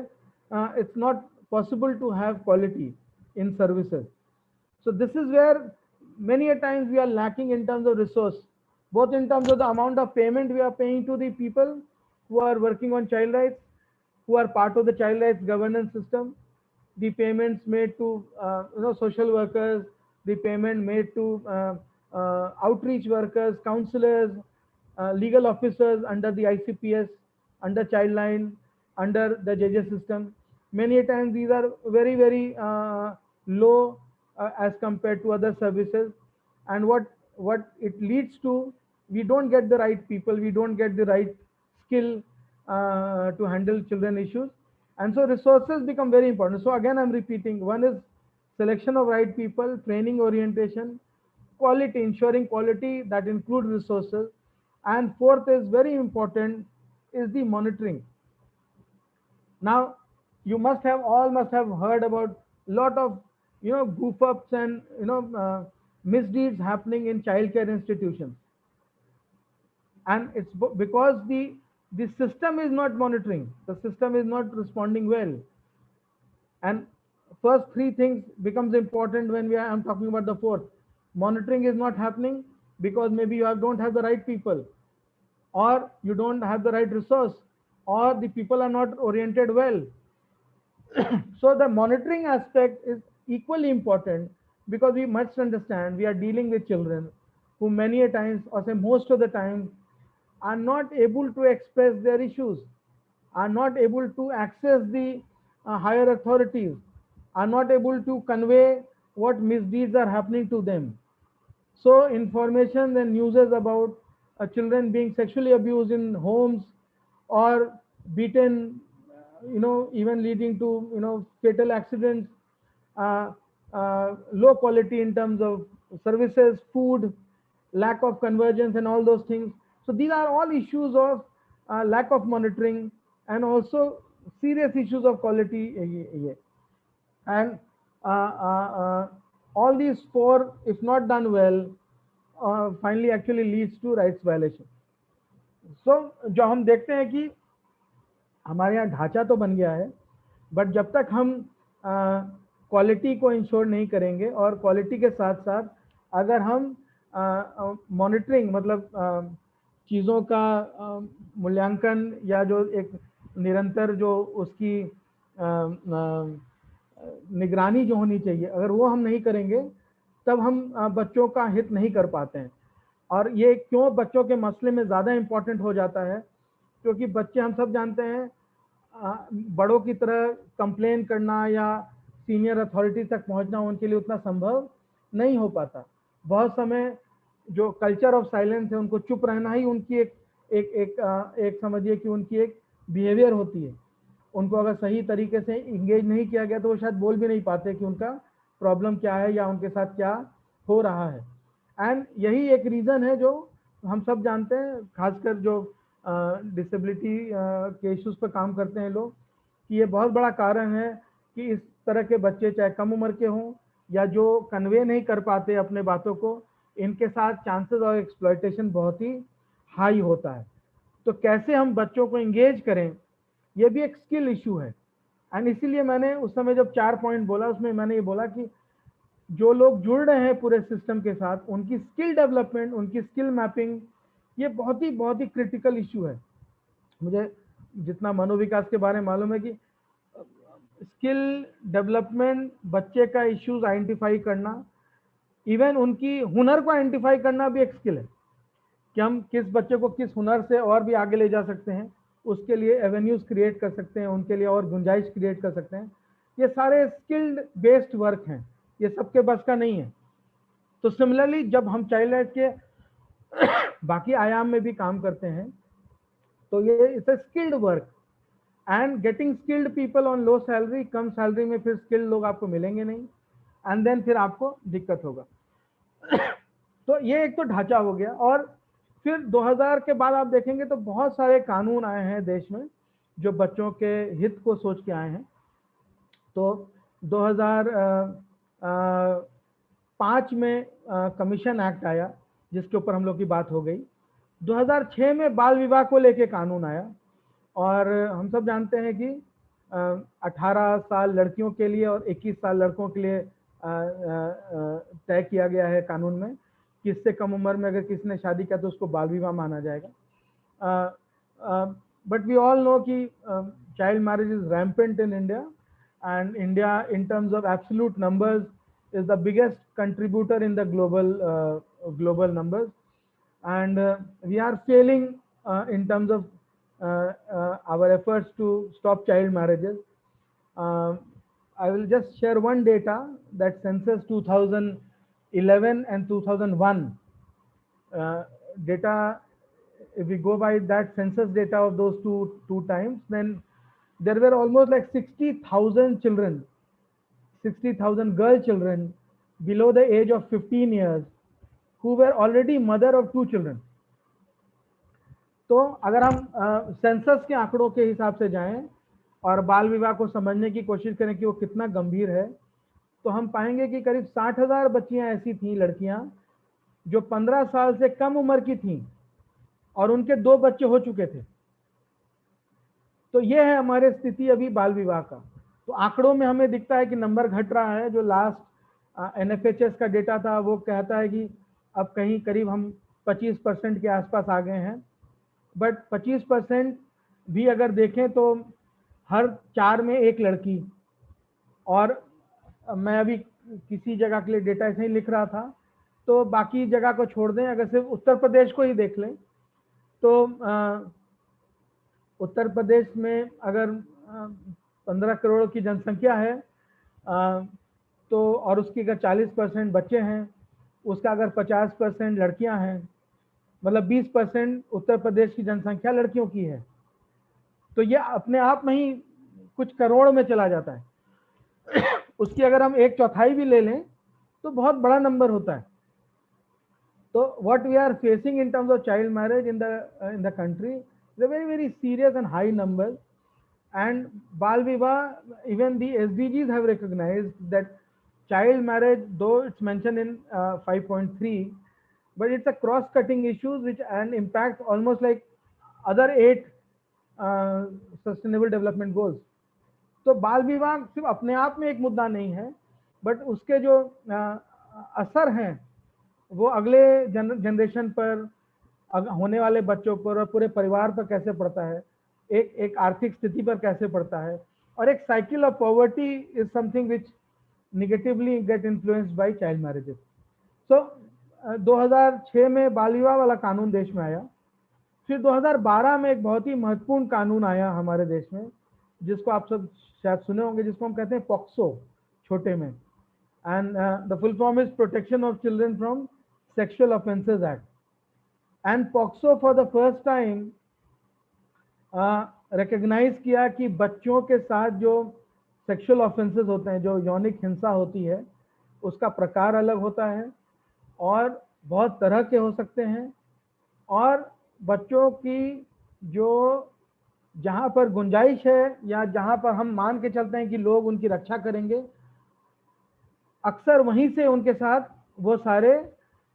Speaker 3: it's not possible to have quality in services. So this is where many a times we are lacking in terms of resource, both in terms of the amount of payment we are paying to the people who are working on child rights, who are part of the child rights governance system, the payments made to social workers, the payment made to outreach workers, counselors, legal officers under the ICPS, under Childline, under the JJ system. Many times these are very, very low as compared to other services. And what it leads to, we don't get the right people, we don't get the right skill to handle children issues. And so resources become very important. So again, I'm repeating, one is selection of right people, training orientation, quality, ensuring quality that includes resources, And fourth is very important, is the monitoring. Now, you must have heard about lot of goof ups and misdeeds happening in childcare institutions, and it's because the system is not monitoring, the system is not responding well. And first three things becomes important when I'm talking about the fourth. Monitoring is not happening because maybe you don't have the right people, or you don't have the right resource, or the people are not oriented well. So the monitoring aspect is equally important, because we must understand we are dealing with children who many a times, or say most of the time, are not able to express their issues, are not able to access the higher authorities, are not able to convey what misdeeds are happening to them. So information and news about children being sexually abused in homes, or beaten, even leading to fatal accidents, uh, low quality in terms of services, food, lack of convergence, and all those things. So these are all issues of lack of monitoring, and also serious issues of quality. And all these four, if not done well, finally actually leads to rights violation. So जो हम देखते हैं कि हमारे यहाँ ढांचा तो बन गया है, बट जब तक हम क्वालिटी को इंश्योर नहीं करेंगे, और क्वालिटी के साथ साथ अगर हम मॉनिटरिंग, मतलब चीज़ों का मूल्यांकन, या जो एक निरंतर जो उसकी निगरानी जो होनी चाहिए, अगर वो हम नहीं करेंगे, तब हम बच्चों का हित नहीं कर पाते हैं। और ये क्यों बच्चों के मसले में ज़्यादा इम्पोर्टेंट हो जाता है, क्योंकि बच्चे, हम सब जानते हैं, बड़ों की तरह कंप्लेन करना या सीनियर अथॉरिटी तक पहुंचना उनके लिए उतना संभव नहीं हो पाता। बहुत समय जो कल्चर ऑफ साइलेंस है, उनको चुप रहना ही उनकी एक समझिए कि उनकी एक बिहेवियर होती है। उनको अगर सही तरीके से इंगेज नहीं किया गया तो वो शायद बोल भी नहीं पाते कि उनका प्रॉब्लम क्या है या उनके साथ क्या हो रहा है। एंड यही एक रीज़न है जो हम सब जानते हैं, खासकर जो डिसेबिलिटी के इश्यूज पर काम करते हैं लोग, कि ये बहुत बड़ा कारण है कि इस तरह के बच्चे, चाहे कम उम्र के हों या जो कन्वे नहीं कर पाते अपने बातों को, इनके साथ चांसेस ऑफ एक्सप्लॉयटेशन बहुत ही हाई होता है। तो कैसे हम बच्चों को इंगेज करें, ये भी एक स्किल इशू है। एंड इसीलिए मैंने उस समय जब 4 पॉइंट बोला, उसमें मैंने ये बोला कि जो लोग जुड़ रहे हैं पूरे सिस्टम के साथ, उनकी स्किल डेवलपमेंट, उनकी स्किल मैपिंग, ये बहुत ही क्रिटिकल इशू है। मुझे जितना मनोविकास के बारे में मालूम है कि स्किल डेवलपमेंट, बच्चे का इश्यूज आइडेंटिफाई करना, इवन उनकी हुनर को आइडेंटिफाई करना भी एक स्किल है, कि हम किस बच्चे को किस हुनर से और भी आगे ले जा सकते हैं, उसके लिए एवेन्यूज क्रिएट कर सकते हैं, उनके लिए और गुंजाइश क्रिएट कर सकते हैं। ये सारे स्किल्ड बेस्ड वर्क हैं, ये सबके बस का नहीं है। तो सिमिलरली जब हम चाइल्ड राइट के बाकी आयाम में भी काम करते हैं, तो ये it's a skilled work, and getting skilled people on low salary, come salary में फिर स्किल्ड लोग आपको मिलेंगे नहीं, एंड देन फिर आपको दिक्कत होगा। तो ये एक तो ढांचा हो गया। और फिर 2000 के बाद आप देखेंगे तो बहुत सारे कानून आए हैं देश में जो बच्चों के हित को सोच के आए हैं। तो 2005 में कमीशन एक्ट आया, जिसके ऊपर हम लोग की बात हो गई। 2006 में बाल विवाह को लेके कानून आया, और हम सब जानते हैं कि 18 साल लड़कियों के लिए और 21 साल लड़कों के लिए तय किया गया है कानून में कि इससे कम उम्र में अगर किसी ने शादी किया तो उसको बाल विवाह माना जाएगा। बट वी ऑल नो कि child marriage is rampant in India, and India in terms of absolute numbers is the biggest contributor in the global numbers, and we are failing in terms of our efforts to stop child marriages. I will just share one data, that census 2011 and 2001 data. If we go by that census data of those two times, then there were almost like 60,000 children, 60,000 girl children below the age of 15 years who were already mother of 2 children. तो अगर हम census के आंकड़ों के हिसाब से जाएं और बाल विवाह को समझने की कोशिश करें कि वो कितना गंभीर है, तो हम पाएंगे कि करीब 60,000 बच्चियां ऐसी थीं, लड़कियां, जो 15 साल से कम उम्र की थीं और उनके 2 बच्चे हो चुके थे। तो ये है हमारे स्थिति अभी बाल विवाह का। तो आंकड़ों में हमें दिखता है कि नंबर घट रहा है। जो लास्ट NFHS का डेटा था वो कहता है कि अब कहीं करीब हम 25% के आसपास आ गए हैं, बट 25% भी अगर देखें तो हर 4 में 1 लड़की, और मैं अभी किसी जगह के लिए डेटा ऐसे ही लिख रहा था, तो बाकी जगह को छोड़ दें, अगर सिर्फ उत्तर प्रदेश को ही देख लें तो उत्तर प्रदेश में अगर 15 करोड़ की जनसंख्या है तो, और उसकी अगर 40% बच्चे हैं, उसका अगर 50% लड़कियां हैं, मतलब 20% उत्तर प्रदेश की जनसंख्या लड़कियों की है, तो ये अपने आप में ही कुछ करोड़ में चला जाता है। उसकी अगर हम 1/4 भी ले लें तो बहुत बड़ा नंबर होता है। तो what we are facing in terms of child marriage in the country is a very serious and high number. And Bal Vivah, even the SDGs have recognized that child marriage, though it's mentioned in 5.3, but it's a cross-cutting issues which and impact almost like other 8 sustainable development goals. तो बाल विवाह सिर्फ अपने आप में एक मुद्दा नहीं है, बट उसके जो असर हैं वो अगले जनरेशन पर, होने वाले बच्चों पर और पूरे परिवार पर कैसे पड़ता है, एक आर्थिक स्थिति पर कैसे पड़ता है, और एक cycle of poverty is something which negatively get influenced by child marriages. So 2006 में बाल विवाह वाला कानून देश में आया। फिर 2012 में एक बहुत ही महत्वपूर्ण कानून आया हमारे देश में, जिसको आप सब शायद सुने होंगे, जिसको हम कहते हैं पॉक्सो, छोटे में, and the full form is protection of children from sexual offences act. And POCSO for the first time recognise किया कि बच्चों के साथ जो सेक्सुअल ऑफेंसेस होते हैं, जो यौनिक हिंसा होती है, उसका प्रकार अलग होता है और बहुत तरह के हो सकते हैं, और बच्चों की जो जहाँ पर गुंजाइश है या जहाँ पर हम मान के चलते हैं कि लोग उनकी रक्षा करेंगे, अक्सर वहीं से उनके साथ वो सारे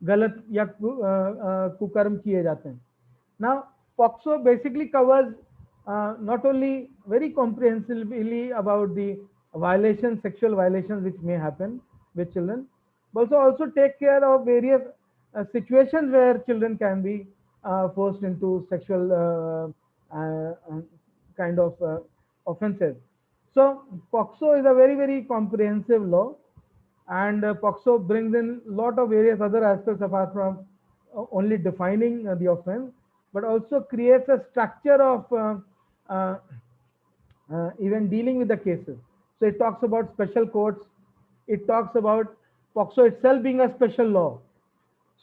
Speaker 3: गलत या कुकर्म किए जाते हैं। Now, POCSO basically covers not only very comprehensively about the violations, sexual violations which may happen with children, but also take care of various situations where children can be forced into sexual kind of offenses. So POCSO is a very comprehensive law, and POCSO brings in a lot of various other aspects apart from only defining the offense, but also creates a structure of even dealing with the cases. So it talks about special courts, it talks about POCSO itself being a special law.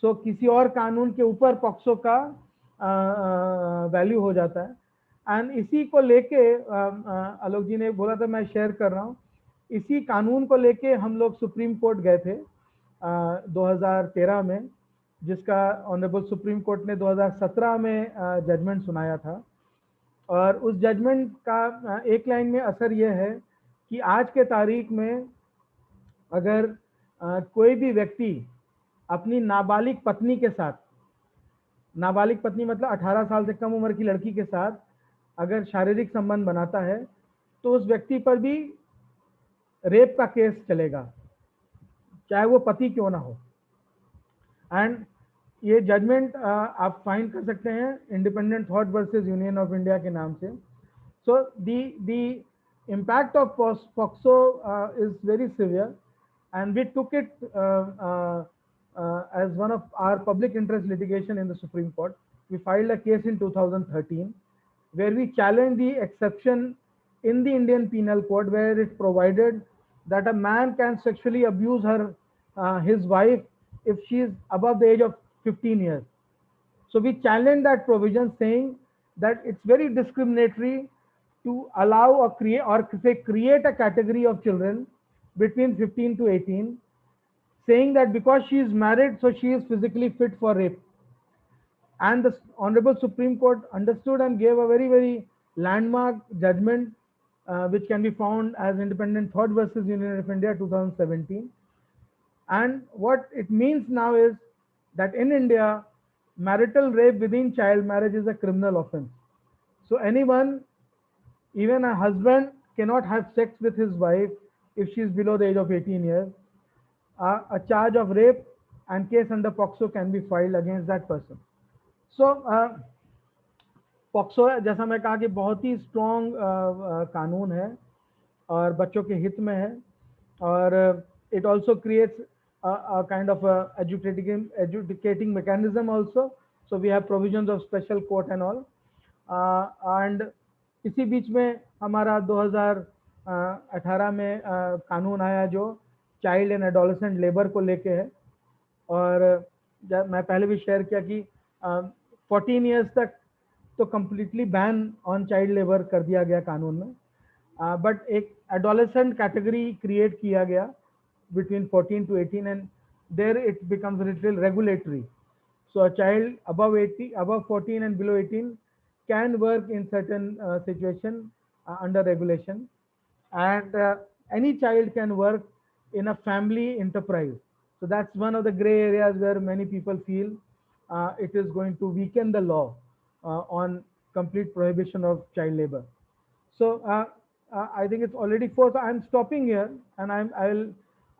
Speaker 3: So किसी और कानून के ऊपर POCSO का value हो जाता है। And इसी को लेके आलोक जी ने बोला था, मैं शेयर कर रहा हूँ, इसी कानून को लेके हम लोग सुप्रीम कोर्ट गए थे 2013 में, जिसका ऑनरेबल सुप्रीम कोर्ट ने 2017 में जजमेंट सुनाया था। और उस जजमेंट का एक लाइन में असर यह है कि आज के तारीख में अगर कोई भी व्यक्ति अपनी नाबालिग पत्नी के साथ, नाबालिग पत्नी मतलब 18 साल से कम उम्र की लड़की के साथ अगर शारीरिक संबंध बनाता है, तो उस व्यक्ति पर भी रेप का केस चलेगा, चाहे वो पति क्यों ना हो। एंड ये जजमेंट आप फाइंड कर सकते हैं independent thought versus union of India के नाम से। So the impact of POCSO is very severe, and we took it as one of our public interest litigation in the Supreme Court. We filed a case in 2013 where we challenged the exception in the Indian Penal Code where it provided that a man can sexually abuse his wife if she is above the age of 15 years. So we challenged that provision, saying that it's very discriminatory to allow or create a category of children between 15 to 18, saying that because she is married, so she is physically fit for rape. And the Honorable Supreme Court understood and gave a very, very landmark judgment, which can be found as Independent Thought versus Union of India 2017. And what it means now is that in India, marital rape within child marriage is a criminal offense. So anyone, even a husband, cannot have sex with his wife if she is below the age of 18 years. A charge of rape and case under POCSO can be filed against that person. So POCSO जैसा मैं कहा कि बहुत ही strong कानून है और बच्चों के हित में है, और it also creates a kind of a educating mechanism also. So we have provisions of special court and all. And इसी बीच में हमारा 2018 में कानून आया जो चाइल्ड एंड एडोलेसेंट लेबर को लेके है, और मैं पहले भी शेयर किया कि 14 इयर्स तक तो completely ban on child labour कर दिया गया कानून में, बट एक एडोलेसेंट कैटेगरी क्रिएट किया गया between 14 to 18, and there it becomes a little regulatory. So a child above 14 and below 18 can work in certain situation under regulation, and any child can work in a family enterprise. So that's one of the gray areas where many people feel it is going to weaken the law on complete prohibition of child labor. So I think it's already 4. So I'm stopping here, and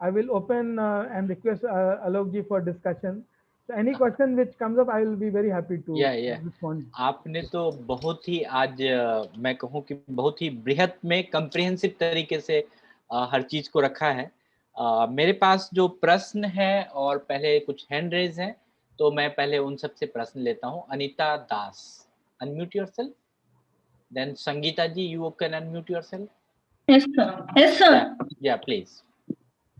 Speaker 3: I will open and request Alok ji for discussion. So any question which comes up, I will be very happy to respond.
Speaker 2: आपने तो बहुत ही आज मैं कहूँ कि बहुत ही बृहत में कम्प्रिहेंसिव तरीके से हर चीज को रखा है. मेरे पास जो प्रश्न है और पहले कुछ हैंड रेज हैं, तो मैं पहले उन सब से प्रश्न लेता हूँ. अनीता दास, unmute yourself. Then Sangeeta ji, you can unmute yourself.
Speaker 7: Yes, sir. Yes, sir.
Speaker 2: Yeah, please.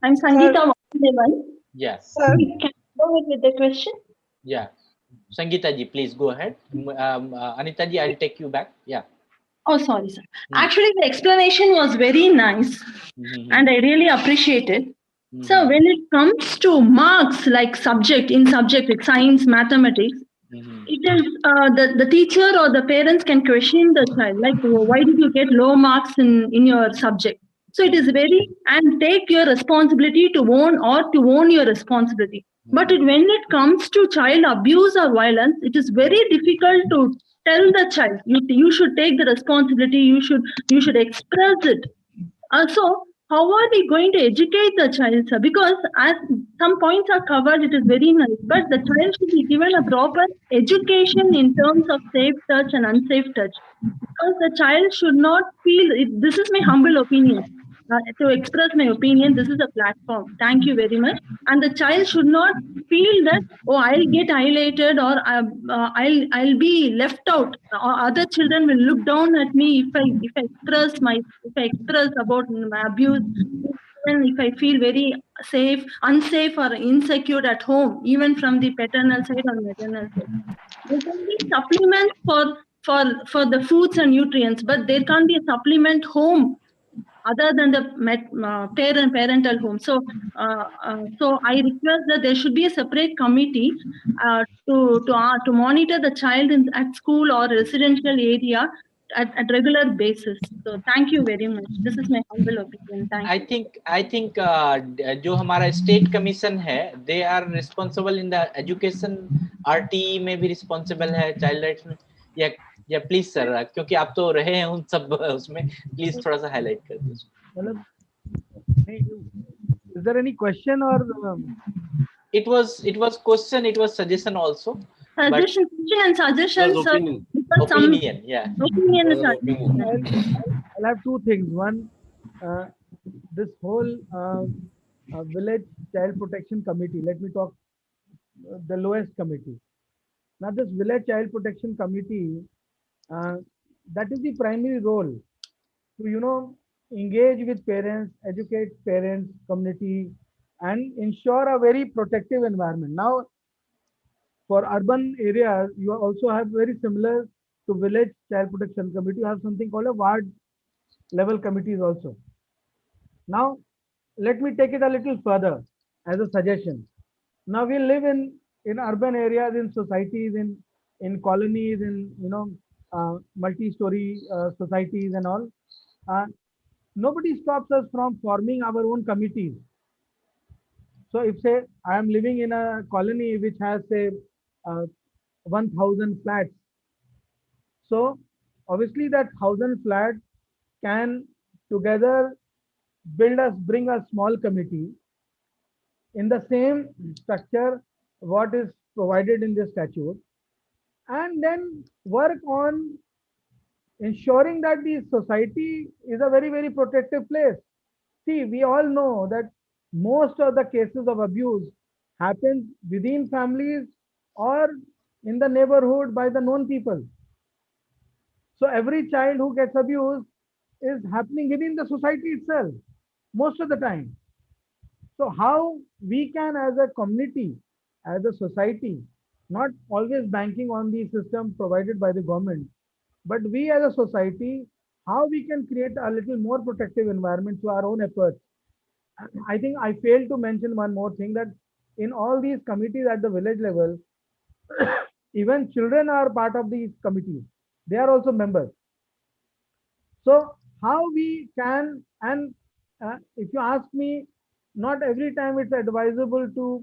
Speaker 7: I'm Sangeeta Vasudevan.
Speaker 2: Yes.
Speaker 7: Can I go ahead with the question?
Speaker 2: Yeah. Sangeeta ji, please go ahead. Anita ji, I'll take you back. Yeah.
Speaker 7: Oh, sorry, sir. Actually, the explanation was very nice, and I really appreciate it. So when it comes to marks, like subject like science, mathematics, it is the teacher or the parents can question the child, like, why did you get low marks in your subject? So it is and take your responsibility to own your responsibility. But when it comes to child abuse or violence, it is very difficult to tell the child, you should take the responsibility, you should express it. So how are we going to educate the child, sir? Because as some points are covered, it is very nice, but the child should be given a proper education in terms of safe touch and unsafe touch. Because the child should not feel, this is my humble opinion, to express my opinion, this is a platform. Thank you very much. And the child should not feel that, oh, I'll get highlighted, or I'll be left out, or other children will look down at me if I express about my abuse, even if I feel very unsafe or insecure at home, even from the paternal side or maternal side. There can be supplements for the foods and nutrients, but there can't be a supplement home other than the parental home. So I request that there should be a separate committee to monitor the child at school or residential area at regular basis. So thank you very much. This is my humble opinion. Thank you.
Speaker 2: I think जो हमारा state commission है, they are responsible in the education. RTE में भी responsible है child rights में. या please sir, क्योंकि आप तो रहे हैं उन सब उसमें, प्लीज थोड़ा सा हाईलाइट कर दीजिए.
Speaker 3: मतलब is there any question or
Speaker 2: it was question, it was suggestion also.
Speaker 7: Suggestion and suggestion, sir.
Speaker 2: Opinion, yeah.
Speaker 7: Opinion is
Speaker 3: I'll have two things. One, this whole village child protection committee, let me talk the lowest committee. Now this village child protection committee, that is the primary role to engage with parents, educate parents, community, and ensure a very protective environment. Now for urban areas, you also have very similar to village child protection committee, you have something called a ward level committees also. Now let me take it a little further as a suggestion. Now we live in urban areas, in societies, in colonies, in multi-story societies and all, nobody stops us from forming our own committees. So if say I am living in a colony which has say 1000 flats, so obviously that 1000 flats can together bring a small committee in the same structure what is provided in the statute, and then work on ensuring that the society is a very, very protective place. See, we all know that most of the cases of abuse happen within families or in the neighborhood by the known people. So every child who gets abused is happening within the society itself most of the time. So how we can, as a community, as a society, not always banking on the system provided by the government, but we as a society, how we can create a little more protective environment through our own efforts. I think I failed to mention one more thing, that in all these committees at the village level, even children are part of these committees. They are also members. So how we can, and if you ask me, not every time it's advisable to,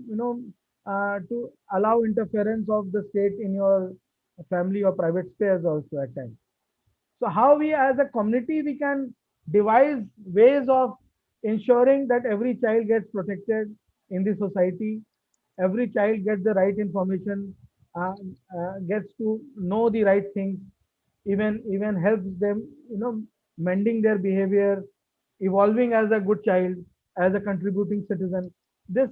Speaker 3: to allow interference of the state in your family or private space also at times. So how we as a community, we can devise ways of ensuring that every child gets protected in the society, every child gets the right information, gets to know the right things, even helps them, mending their behavior, evolving as a good child, as a contributing citizen. This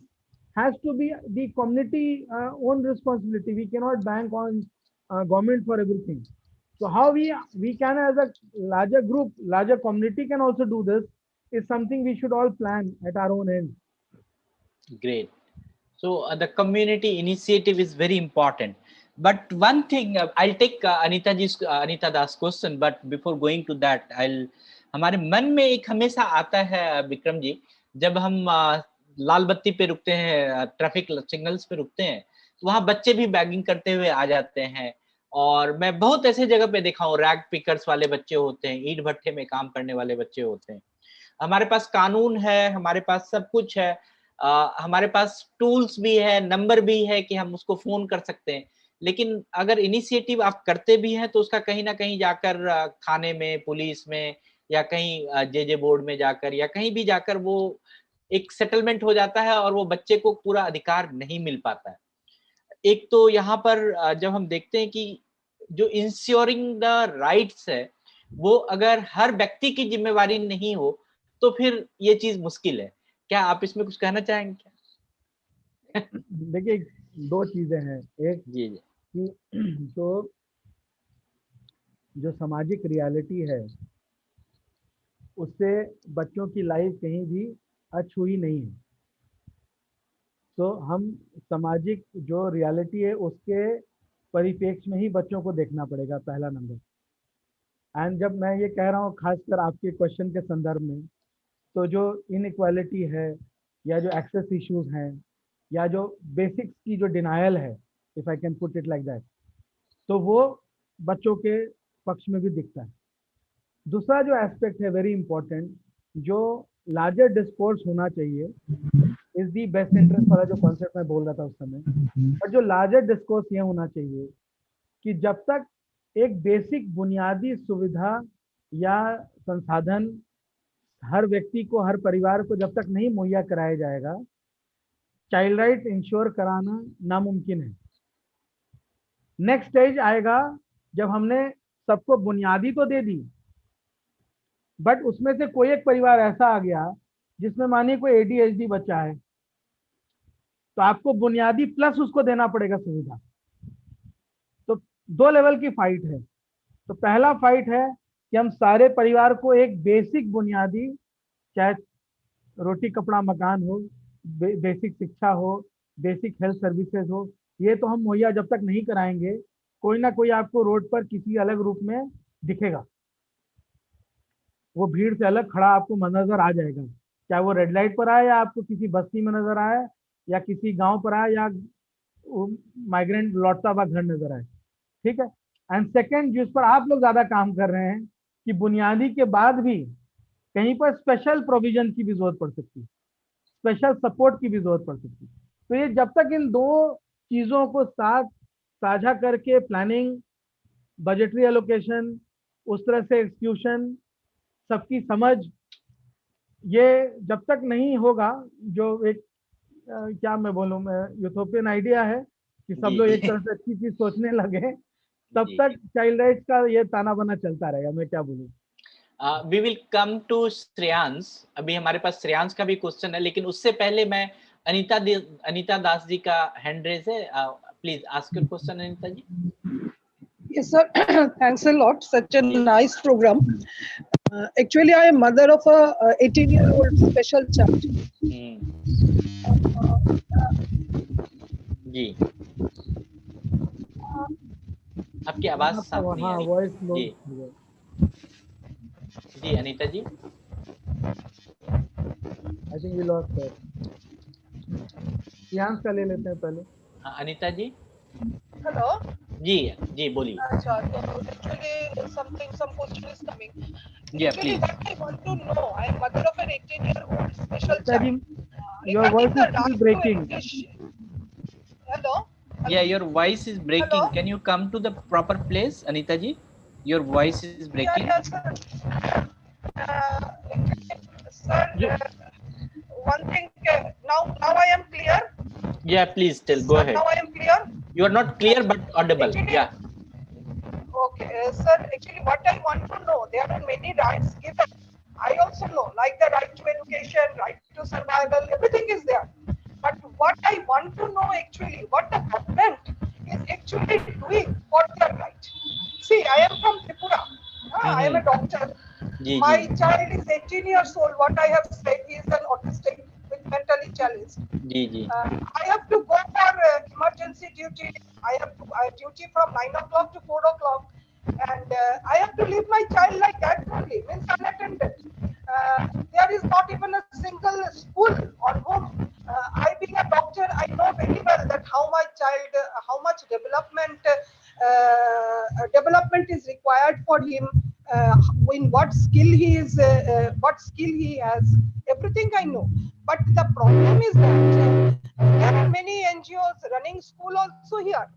Speaker 3: has to be the community own responsibility. We cannot bank on government for everything. So how we can, as a larger group, larger community, can also do this is something we should all plan at our own end.
Speaker 2: Great. So the community initiative is very important. But one thing, I'll take Anita Das question, but before going to that, हमारे मन में एक हमेशा आता है विक्रम जी, जब हम लाल बत्ती पे रुकते हैं, ट्रैफिक सिग्नल्स पे रुकते हैं, तो वहाँ बच्चे भी बैगिंग करते हुए आ जाते हैं। और मैं बहुत ऐसे जगह पे देखा हूँ, रैग पिकर्स वाले बच्चे होते हैं, ईंट भट्टे में काम करने वाले बच्चे होते हैं। हमारे पास कानून है, हमारे पास सब कुछ है, हमारे पास टूल्स भी है, नंबर भी है कि हम उसको फोन कर सकते हैं, लेकिन अगर इनिशिएटिव आप करते भी हैं तो उसका कहीं ना कहीं जाकर थाने में, पुलिस में, या कहीं जेजे बोर्ड में जाकर, या कहीं भी जाकर वो एक सेटलमेंट हो जाता है और वो बच्चे को पूरा अधिकार नहीं मिल पाता है। एक तो यहाँ पर जब हम देखते हैं कि जो इंश्योरिंग द राइट्स है, वो अगर हर व्यक्ति की जिम्मेवारी नहीं हो तो फिर ये चीज मुश्किल है। क्या आप इसमें कुछ कहना चाहेंगे क्या?
Speaker 3: देखिए, दो चीजें हैं। एक
Speaker 2: जी जी,
Speaker 3: कि तो जो सामाजिक रियलिटी है उससे बच्चों की लाइफ कहीं भी अछूई नहीं है। तो हम सामाजिक जो रियलिटी है उसके परिप्रेक्ष्य में ही बच्चों को देखना पड़ेगा, पहला नंबर। एंड जब मैं ये कह रहा हूँ खासकर आपके क्वेश्चन के संदर्भ में, तो जो इनइक्वालिटी है या जो एक्सेस इश्यूज हैं या जो बेसिक्स की जो डिनायल है, if I can put it like that, तो वो बच्चों के पक्ष में भी दिखता है। दूसरा जो एस्पेक्ट है वेरी इंपॉर्टेंट, जो लार्जर डिस्कोर्स होना चाहिए, इज दी बेस्ट इंटरेस्ट वाला जो कॉन्सेप्ट मैं बोल रहा था उस समय, और जो लार्जर डिस्कोर्स ये होना चाहिए कि जब तक एक बेसिक बुनियादी सुविधा या संसाधन हर व्यक्ति को, हर परिवार को जब तक नहीं मुहैया कराया जाएगा, चाइल्ड राइट इंश्योर कराना नामुमकिन है। नेक्स्ट स्टेज आएगा जब हमने सबको बुनियादी तो दे दी, बट उसमें से कोई एक परिवार ऐसा आ गया जिसमें मानिए कोई ADHD बच्चा है, तो आपको बुनियादी प्लस उसको देना पड़ेगा सुविधा। तो दो लेवल की फाइट है। तो पहला फाइट है कि हम सारे परिवार को एक बेसिक बुनियादी, चाहे रोटी कपड़ा मकान हो, बेसिक शिक्षा हो, बेसिक हेल्थ सर्विसेज हो, ये तो हम मुहैया जब तक नहीं कराएंगे, कोई ना कोई आपको रोड पर किसी अलग रूप में दिखेगा, वो भीड़ से अलग खड़ा आपको नजर आ जाएगा, चाहे वो रेड लाइट पर आए या आपको किसी बस्ती में नजर आए या किसी गांव पर आए या माइग्रेंट लौटता हुआ घर नजर आए। ठीक है। एंड सेकंड, जिस पर आप लोग ज्यादा काम कर रहे हैं कि बुनियादी के बाद भी कहीं पर स्पेशल प्रोविजन की भी जरूरत पड़ सकती है, स्पेशल सपोर्ट की भी जरूरत पड़ सकती है। तो ये जब तक इन दो चीजों को साथ साझा करके प्लानिंग, बजटरी एलोकेशन, उस तरह से एग्जीक्यूशन, सबकी समझ, ये जब तक नहीं होगा, जो एक क्या मैं बोलूं, मैं यूटोपियन आइडिया है कि सब
Speaker 2: जी,
Speaker 3: लोग
Speaker 2: जी।
Speaker 3: एक तरह से अच्छी चीज सोचने लगे, तब
Speaker 2: जी,
Speaker 3: तक
Speaker 2: जी।
Speaker 3: चाइल्ड राइट्स का ये ताना बाना चलता रहेगा। मैं क्या बोलूं।
Speaker 2: We will come to Shreyansh. अभी हमारे पास श्रेयांश का भी क्वेश्चन है, लेकिन उससे पहले मैं अनीता दास जी का हैंड रेज है। Please ask your question Anita ji.
Speaker 8: Yes, sir. Thanks a lot. Such a nice program. Actually, I am mother of a 18-year-old special child.
Speaker 2: जी, आपकी आवाज साफ नहीं आ रही।
Speaker 3: Voice low.
Speaker 2: जी जी Anita ji.
Speaker 3: I think we lost that. Shreyansh का ले लेते हैं पहले।
Speaker 2: अनीता जी।
Speaker 8: Hello.
Speaker 2: जी जी बोलिए।
Speaker 8: So actually, some question is coming.
Speaker 2: Yeah,
Speaker 8: Actually,
Speaker 2: please.
Speaker 8: what I want to know, I am mother of an 18-year-old special
Speaker 3: I
Speaker 8: child.
Speaker 3: think your voice is still breaking.
Speaker 8: Hello.
Speaker 2: Yeah, your voice is breaking.
Speaker 8: Hello?
Speaker 2: Can you come to the proper place, Anita ji? Your voice is breaking.
Speaker 8: Yeah, sir. Sir, one thing. Now I am clear.
Speaker 2: Yeah, please tell. Go
Speaker 8: Sir,
Speaker 2: ahead.
Speaker 8: now I am clear.
Speaker 2: You are not clear but audible.
Speaker 8: Actually,
Speaker 2: Yeah.
Speaker 8: Okay, sir. Actually, what I want to know, there are many rights given. I also know, like the right to education, right to survival, everything is there. But what I want to know actually, what the government is actually doing for their right. See, I am from Tripura. I am a doctor.
Speaker 2: Ji
Speaker 8: My
Speaker 2: ji
Speaker 8: child is 18 years old. What I have said, he is an autistic with mentally challenged.
Speaker 2: Ji ji
Speaker 8: I have to go for emergency duty. I have duty from 9 o'clock to 4 o'clock. And I have to leave my child like that only, means unattended. There is not even a single school or home. I being a doctor, I know very well that how my child, how much development is required for him, in what skill he is, what skill he has, everything I know. But the problem is that there are many NGOs running school also here.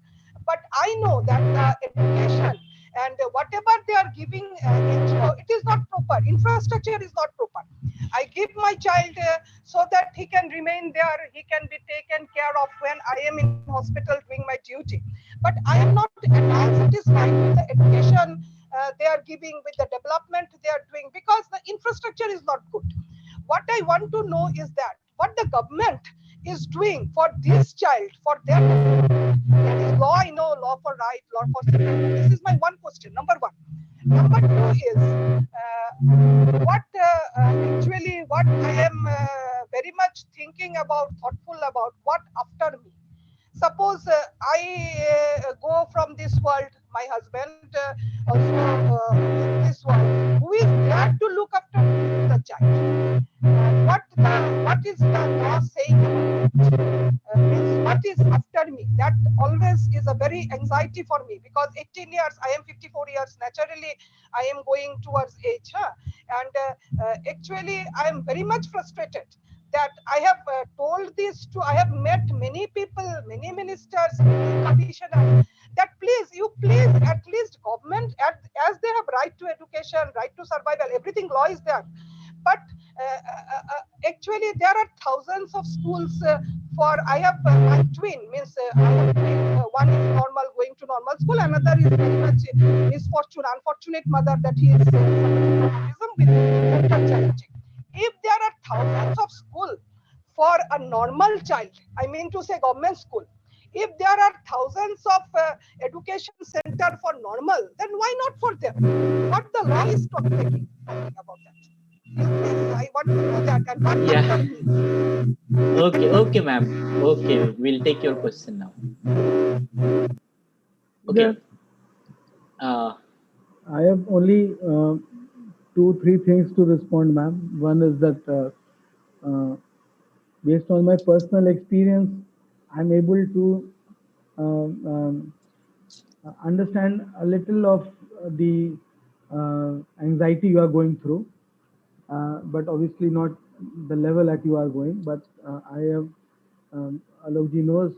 Speaker 8: But I know that education and whatever they are giving NGO, it is not proper. Infrastructure is not proper. I give my child so that he can remain there, he can be taken care of when I am in hospital doing my duty. But I am not at all satisfied with the education they are giving, with the development they are doing, because the infrastructure is not good. What I want to know is that what the government is doing for this child, for their that is law. I know law for right, law for civil. This is my one question, number one. Number two is what I am very much thinking about, thoughtful about, what after me. Suppose I go from this world, my husband also in this world, who is there to look after the child? What is the law saying about it? Means what is after me? That always is a very anxiety for me, because 18 years, I am 54 years, naturally I am going towards age, and actually I am very much frustrated that I have told this to, I have met many people, many ministers, many commissioners, that please at least government, as they have right to education, right to survival, everything law is there. But actually there are thousands of schools for, I have my twin, means I have twin, one is normal, going to normal school, another is very much unfortunate mother, that he is suffering from autism with mental challenging. If there are thousands of schools for a normal child, I mean to say government school, if there are thousands of education center for normal, then why not for them? What the law is talking about that? I want to know that. And what
Speaker 2: Yeah. Okay ma'am. Okay, we'll take your question now. Okay.
Speaker 3: I have only 2-3 things to respond, ma'am. One is that based on my personal experience, I'm able to understand a little of the anxiety you are going through, but obviously not the level that you are going. But I have, Alokji knows,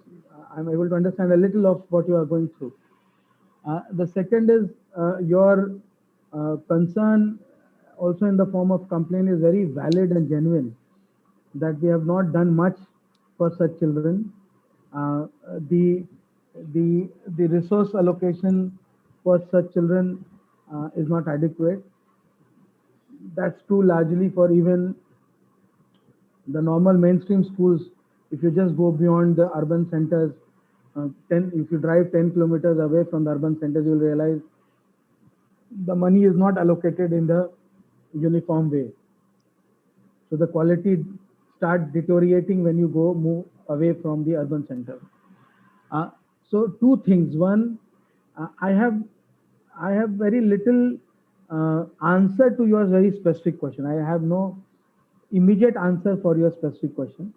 Speaker 3: I'm able to understand a little of what you are going through. The second is your concern, also in the form of complaint, is very valid and genuine, that we have not done much for such children. Uh, the the resource allocation for such children is not adequate. That's true largely for even the normal mainstream schools. If you just go beyond the urban centers, if you drive 10 kilometers away from the urban centers, you'll realize the money is not allocated in the uniform way. So the quality starts deteriorating when you move away from the urban center. So two things. One, I have very little answer to your very specific question. I have no immediate answer for your specific question.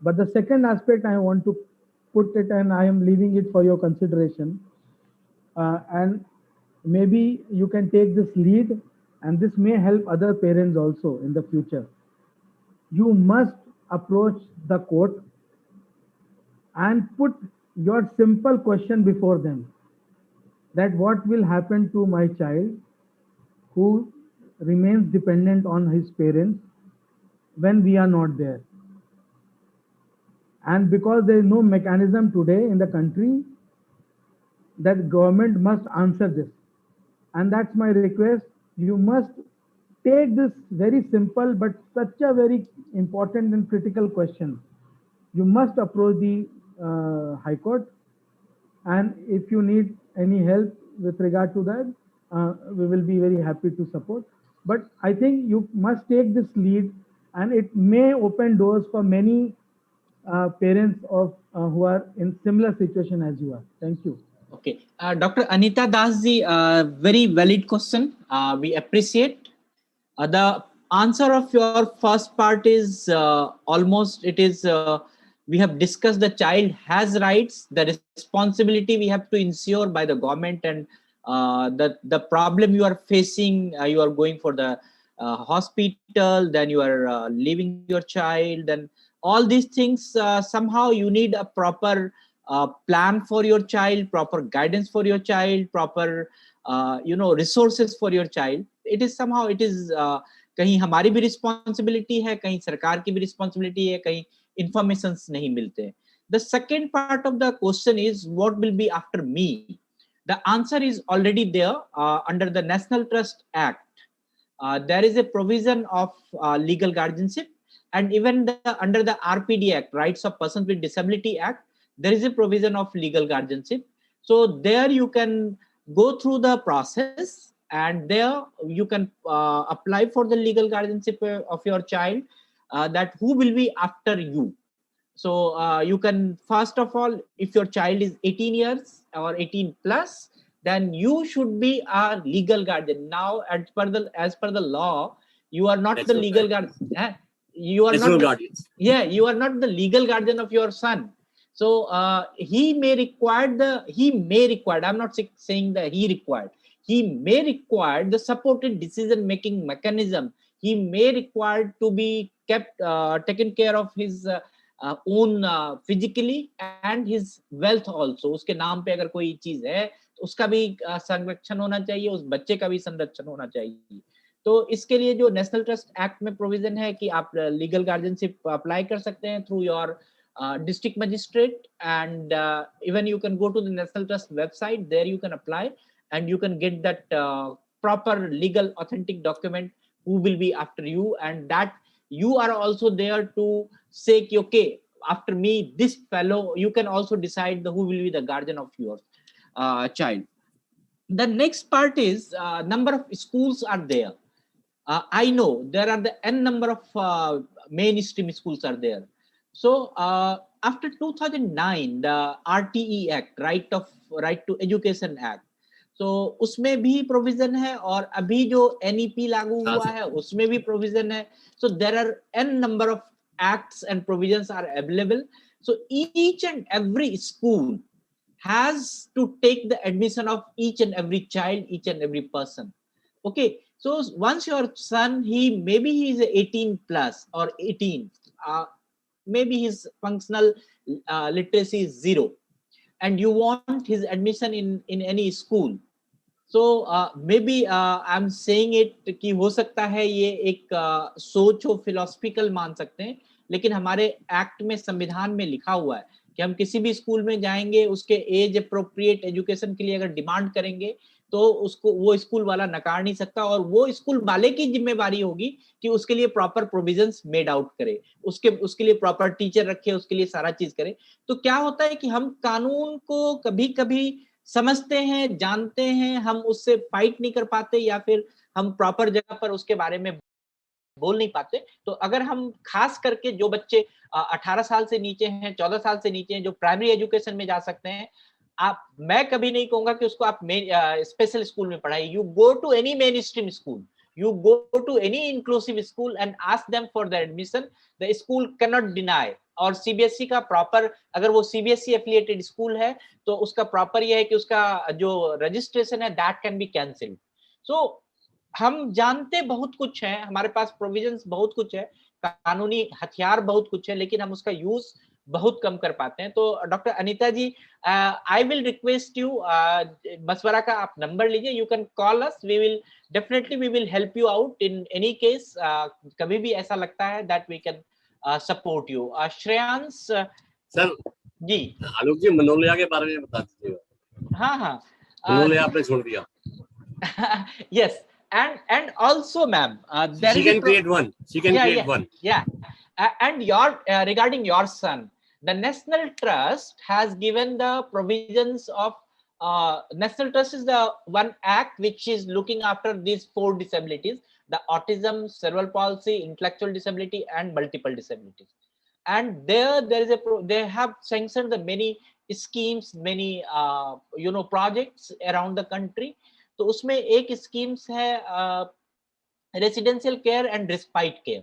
Speaker 3: But the second aspect I want to put it, and I am leaving it for your consideration. And maybe you can take this lead, and this may help other parents also in the future. You must approach the court and put your simple question before them, that what will happen to my child who remains dependent on his parents when we are not there. And because there is no mechanism today in the country, that government must answer this. And that's my request. You must take this very simple but such a very important and critical question. You must approach the High Court, and if you need any help with regard to that, we will be very happy to support. But I think you must take this lead, and it may open doors for many parents of who are in similar situation as you are. Thank you.
Speaker 2: Okay, Dr. Anita Das ji, very valid question. We appreciate. The answer of your first part is almost, it is, we have discussed the child has rights, the responsibility we have to ensure by the government, and the problem you are facing, you are going for the hospital, then you are leaving your child, and all these things, somehow you need a proper plan for your child, proper guidance for your child, proper resources for your child. It is somehow, it is कहीं हमारी भी responsibility है, कहीं सरकार की भी responsibility है, कहीं informations नहीं मिलते हैं. The second part of the question is, what will be after me? The answer is already there under the National Trust Act. There is a provision of legal guardianship, and even under the RPD Act, Rights of Persons with Disability Act, there is a provision of legal guardianship. So there you can go through the process, and there you can apply for the legal guardianship of your child, that who will be after you. So you can, first of all, if your child is 18 years or 18 plus, then you should be a legal guardian. Now, as per the law, you are not the legal guardian. You are not guardians. Yeah, you are not the legal guardian of your son. So he may require, I'm not saying that he required, he may require the supported decision making mechanism. He may require to be kept, taken care of his own physically and his wealth also. उसके नाम पे अगर कोई चीज है तो उसका भी संरक्षण होना चाहिए, उस बच्चे का भी संरक्षण होना चाहिए. तो इसके लिए जो नेशनल ट्रस्ट एक्ट में प्रोविजन है कि आप लीगल गार्जियनशिप अप्लाई कर सकते हैं through your district magistrate, and even you can go to the National Trust website. There you can apply, and you can get that proper legal authentic document who will be after you, and that you are also there to say, okay, after me, this fellow. You can also decide who will be the guardian of your child. The next part is number of schools are there. I know there are the n number of mainstream schools are there. So after 2009, the RTE Act, Right to Education Act, so उसमें भी provision है, और अभी जो NEP लागू हुआ है उसमें भी provision है. So there are n number of acts and provisions are available. So each and every school has to take the admission of each and every child, each and every person. Okay, so once your son, maybe he is 18 plus or 18, maybe his functional literacy is 0, and you want his admission in any school. So maybe I'm saying it कि हो सकता है ये एक सोच हो, philosophical मान सकते हैं, लेकिन हमारे एक्ट में, संविधान में लिखा हुआ है कि हम किसी भी स्कूल में जाएंगे, उसके एज अप्रोप्रिएट एजुकेशन के लिए अगर डिमांड करेंगे तो उसको वो स्कूल वाला नकार नहीं सकता, और वो स्कूल वाले की जिम्मेवारी होगी कि उसके लिए प्रॉपर प्रोविजंस मेड आउट करे, उसके लिए प्रॉपर टीचर रखे, उसके लिए सारा चीज करे. तो क्या होता है कि हम कानून को कभी कभी समझते हैं, जानते हैं, हम उससे फाइट नहीं कर पाते, या फिर हम प्रॉपर जगह पर उसके बारे में बोल नहीं पाते. तो अगर हम खास करके जो बच्चे 18 साल से नीचे हैं, 14 साल से नीचे हैं, जो प्राइमरी एजुकेशन में जा सकते हैं, मैं कभी नहीं कहूंगा कि उसको आप स्पेशल स्कूल में पढ़ाइए. You go to any mainstream school, you go to any inclusive school and ask them for the admission. The school cannot deny. और CBSE का प्रॉपर, अगर वो CBSE एफिलिएटेड स्कूल है तो उसका प्रॉपर ये है कि उसका जो रजिस्ट्रेशन है दैट कैन बी कैंसिल्ड. सो हम जानते बहुत कुछ है, हमारे पास प्रोविजंस बहुत कुछ है, कानूनी हथियार बहुत कुछ है, लेकिन हम उसका यूज बहुत कम कर पाते हैं. तो doctor Anita ji, I will request you, मशवरा का आप नंबर लीजिए, you can call us, we will definitely we will help you out in any case. कभी भी ऐसा लगता है that we can support you. Shreyansh
Speaker 6: sir
Speaker 2: ji,
Speaker 6: Alok ji Manolia के बारे में बता दीजिएगा.
Speaker 2: हाँ,
Speaker 6: मनोलिया आपने छोड़ दिया.
Speaker 2: yes, and also ma'am,
Speaker 6: she can create one. She can create one.
Speaker 2: Yeah. And your regarding your son, the National Trust has given the provisions of National Trust is the one act which is looking after these 4 disabilities: the autism, cerebral palsy, intellectual disability, and multiple disabilities. And there is they have sanctioned the many schemes, many projects around the country. तो उसमें एक schemes है residential care and respite care,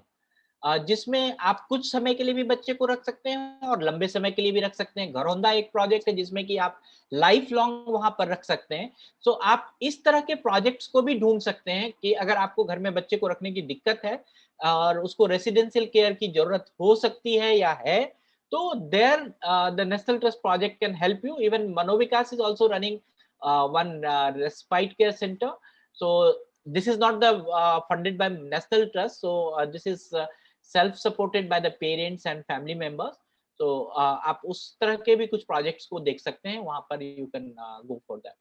Speaker 2: जिसमें आप कुछ समय के लिए भी बच्चे को रख सकते हैं और लंबे समय के लिए भी रख सकते हैं. घरौंदा एक प्रोजेक्ट है जिसमें कि आप लाइफ लॉन्ग वहां पर रख सकते हैं. सो आप इस तरह के प्रोजेक्ट्स को भी ढूंढ सकते हैं कि अगर आपको घर में बच्चे को रखने की दिक्कत है और उसको रेसिडेंशियल केयर की जरूरत हो सकती है या है, तो there the national trust project can help you. Even Manovikas is also running one respite care center. So this is not the funded by National Trust, so this is self supported by the parents and family members. So आप उस तरह के भी कुछ projects को देख सकते हैं, वहां पर you can go for that.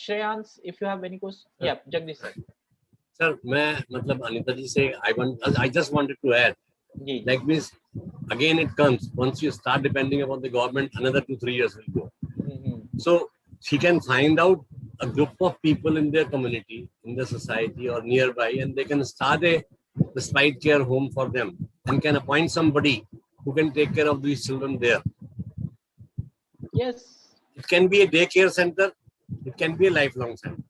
Speaker 2: Shreyans, if you have any question. Yeah, Jagdish sir.
Speaker 6: Sir, मैं मतलब अनीता जी से I just wanted to add, like means again it comes, once you start depending upon the government, another 2-3 years will go. So she can find out a group of people in their community, in the society or nearby, and they can start a respite care home for them and can appoint somebody who can take care of these children there.
Speaker 2: Yes.
Speaker 6: It can be a daycare center. It can be a lifelong center.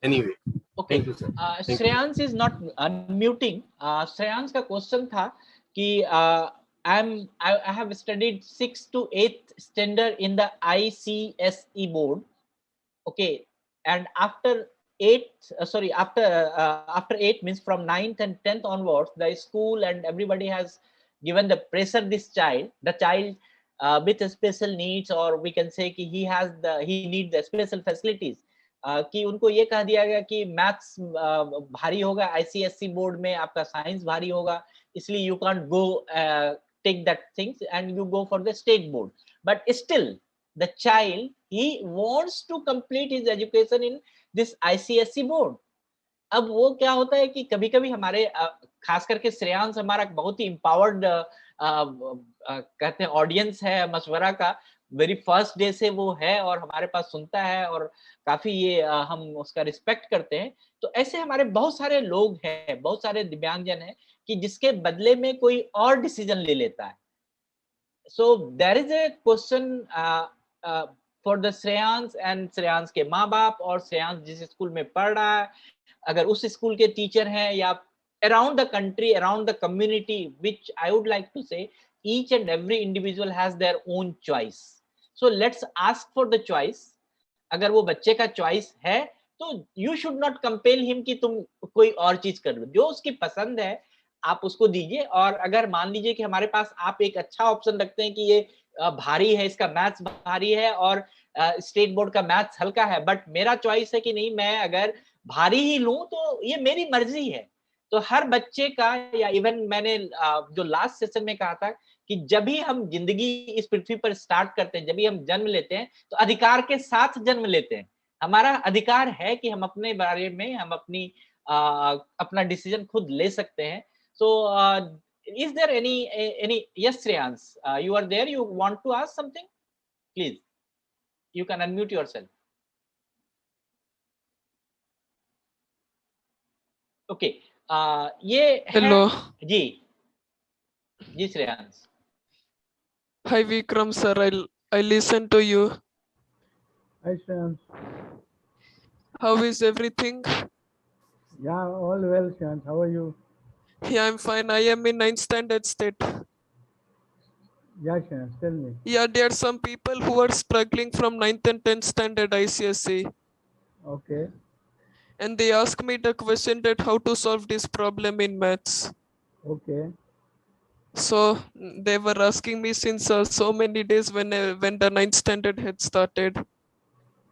Speaker 6: Anyway.
Speaker 2: Okay.
Speaker 6: Thank you, sir.
Speaker 2: Shreyans is not unmuting. Shreyans का question था कि I have studied 6th to 8th standard in the ICSE board. Okay, and after 8 means from 9th and 10th onwards, the school and everybody has given the pressure the child with special needs, or we can say कि he needs the special facilities. कि उनको ये कह दिया गया कि maths भारी होगा ICSE बोर्ड में, आपका साइंस भारी होगा, इसलिए you can't go take that things and you go for the state board. But still the child, he wants to complete his education in this ICSE board. अब वो क्या होता है कि कभी कभी हमारे खास करके श्रेयांश हमारा बहुत ही एम्पावर्ड कहते हैं ऑडियंस है मशवरा का, वेरी फर्स्ट डे से वो है और हमारे पास सुनता है और काफी ये हम उसका रिस्पेक्ट करते हैं. तो ऐसे हमारे बहुत सारे लोग हैं, बहुत सारे दिव्यांगजन हैं कि जिसके बदले में कोई और डिसीजन ले लेता है. So there is a question for the Shreyansh and Shreyansh के माँ बाप और श्रेयांश जिस स्कूल में पढ़ रहा है, अगर उस स्कूल के टीचर हैं या around the country, around the community, which I would like to say each and every individual has their own choice. So let's ask for the choice. अगर वो बच्चे का चॉइस है तो you should not compel him कि तुम कोई और चीज कर लो, जो उसकी पसंद है आप उसको दीजिए। और अगर मान लीजिए कि हमारे पास आप एक अच्छा ऑप्शन रखते हैं कि ये भारी है, इसका मैथ्स भारी है और स्टेट बोर्ड का मैथ्स हल्का है, बट मेरा चॉइस है कि नहीं, मैं अगर भारी ही लूं तो ये मेरी मर्जी है। तो हर बच्चे का, या इवन मैंने जो लास्ट सेशन में कहा था कि जब भी हम जिंदगी इस पृथ्वी पर स्टार्ट करते हैं, जब भी हम जन्म लेते हैं तो अधिकार के साथ जन्म लेते हैं। हमारा अधिकार है कि हम अपने बारे में हम अपना डिसीजन खुद ले सकते हैं। सो is there any yes Shreyans, you are there, you want to ask something, please you can unmute yourself. Okay, ये
Speaker 9: Hello.
Speaker 2: Ji ji Shreyansh.
Speaker 9: Hi Vikram sir, I listen to you.
Speaker 3: Hi, Shyam.
Speaker 9: How is everything?
Speaker 3: Yeah, all well, Shyam. How are you?
Speaker 9: Yeah, I'm fine. I am in 9th standard state.
Speaker 3: Yeah, Shyam, tell me.
Speaker 9: Yeah, there are some people who are struggling from 9th and 10th standard ICSE.
Speaker 3: Okay.
Speaker 9: And they ask me the question that how to solve this problem in maths.
Speaker 3: Okay.
Speaker 9: So they were asking me since so many days when the 9th standard had started.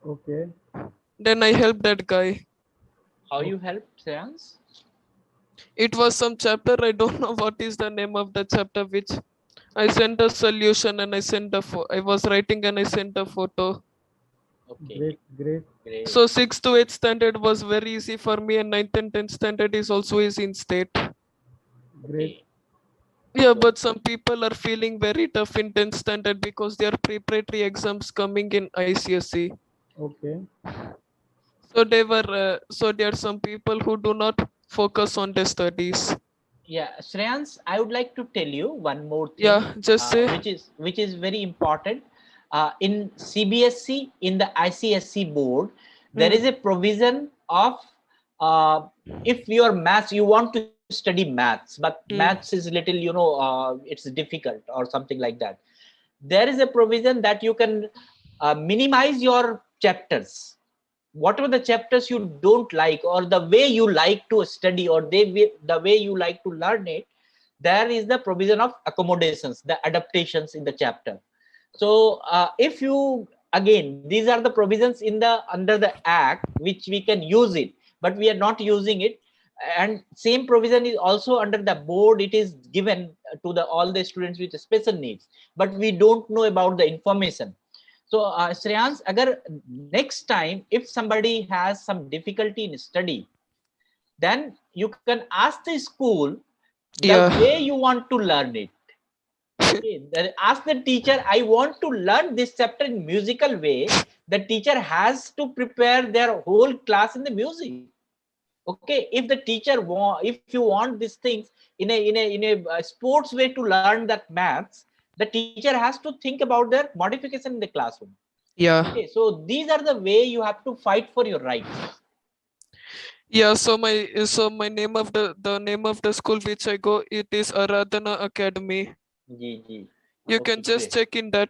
Speaker 3: Okay.
Speaker 9: Then I helped that guy.
Speaker 2: How you help Shreyans?
Speaker 9: It was some chapter, I don't know what is the name of the chapter, which I sent a solution and I sent I was writing and I sent a photo.
Speaker 2: Okay,
Speaker 3: Great.
Speaker 9: So 6th to 8th standard was very easy for me, and 9th and 10th standard is also easy in state.
Speaker 3: Great.
Speaker 9: Yeah, but some people are feeling very tough in 10th standard because there are preparatory exams coming in ICSE.
Speaker 3: Okay.
Speaker 9: So there are some people who do not focus on their studies.
Speaker 2: Yeah, Shreyans, I would like to tell you one more thing.
Speaker 9: Yeah, just say.
Speaker 2: Which is very important. In CBSE, in the ICSE board, there is a provision of if your maths, you want to study maths, but maths is little, it's difficult or something like that. There is a provision that you can minimize your chapters. Whatever the chapters you don't like, or the way you like to study, or the way you like to learn it, there is the provision of accommodations, the adaptations in the chapter. So if you, again, these are the provisions under the act which we can use it, but we are not using it. And same provision is also under the board. It is given to all the students with special needs, but we don't know about the information. So Shreyans, agar next time if somebody has some difficulty in study, then you can ask the school the way you want to learn it. Okay, ask the teacher, I want to learn this chapter in musical way. The teacher has to prepare their whole class in the music. Okay, if the teacher if you want these things in a sports way to learn that maths, the teacher has to think about their modification in the classroom.
Speaker 9: Yeah.
Speaker 2: Okay, so these are the way you have to fight for your rights.
Speaker 9: Yeah, so my name of the name of the school which I go, it is Aradhana Academy. You can just check in that.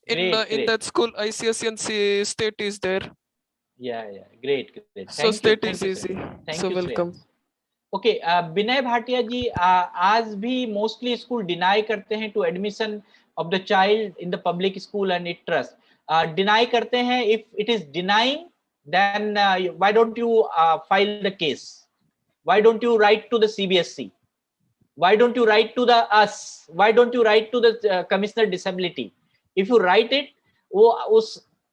Speaker 9: In that school, ICSE and state is there.
Speaker 2: Yeah, great.
Speaker 9: So state is easy. So welcome.
Speaker 2: Okay, Binay Bhatia ji, आज भी mostly school deny करते हैं to admission of the child in the public school and it trust. Deny करते हैं. If it is denying, then why don't you file the case? Why don't you write to the CBSE? Why don't you write to the us? Why don't you write to the Commissioner Disability? If you write it,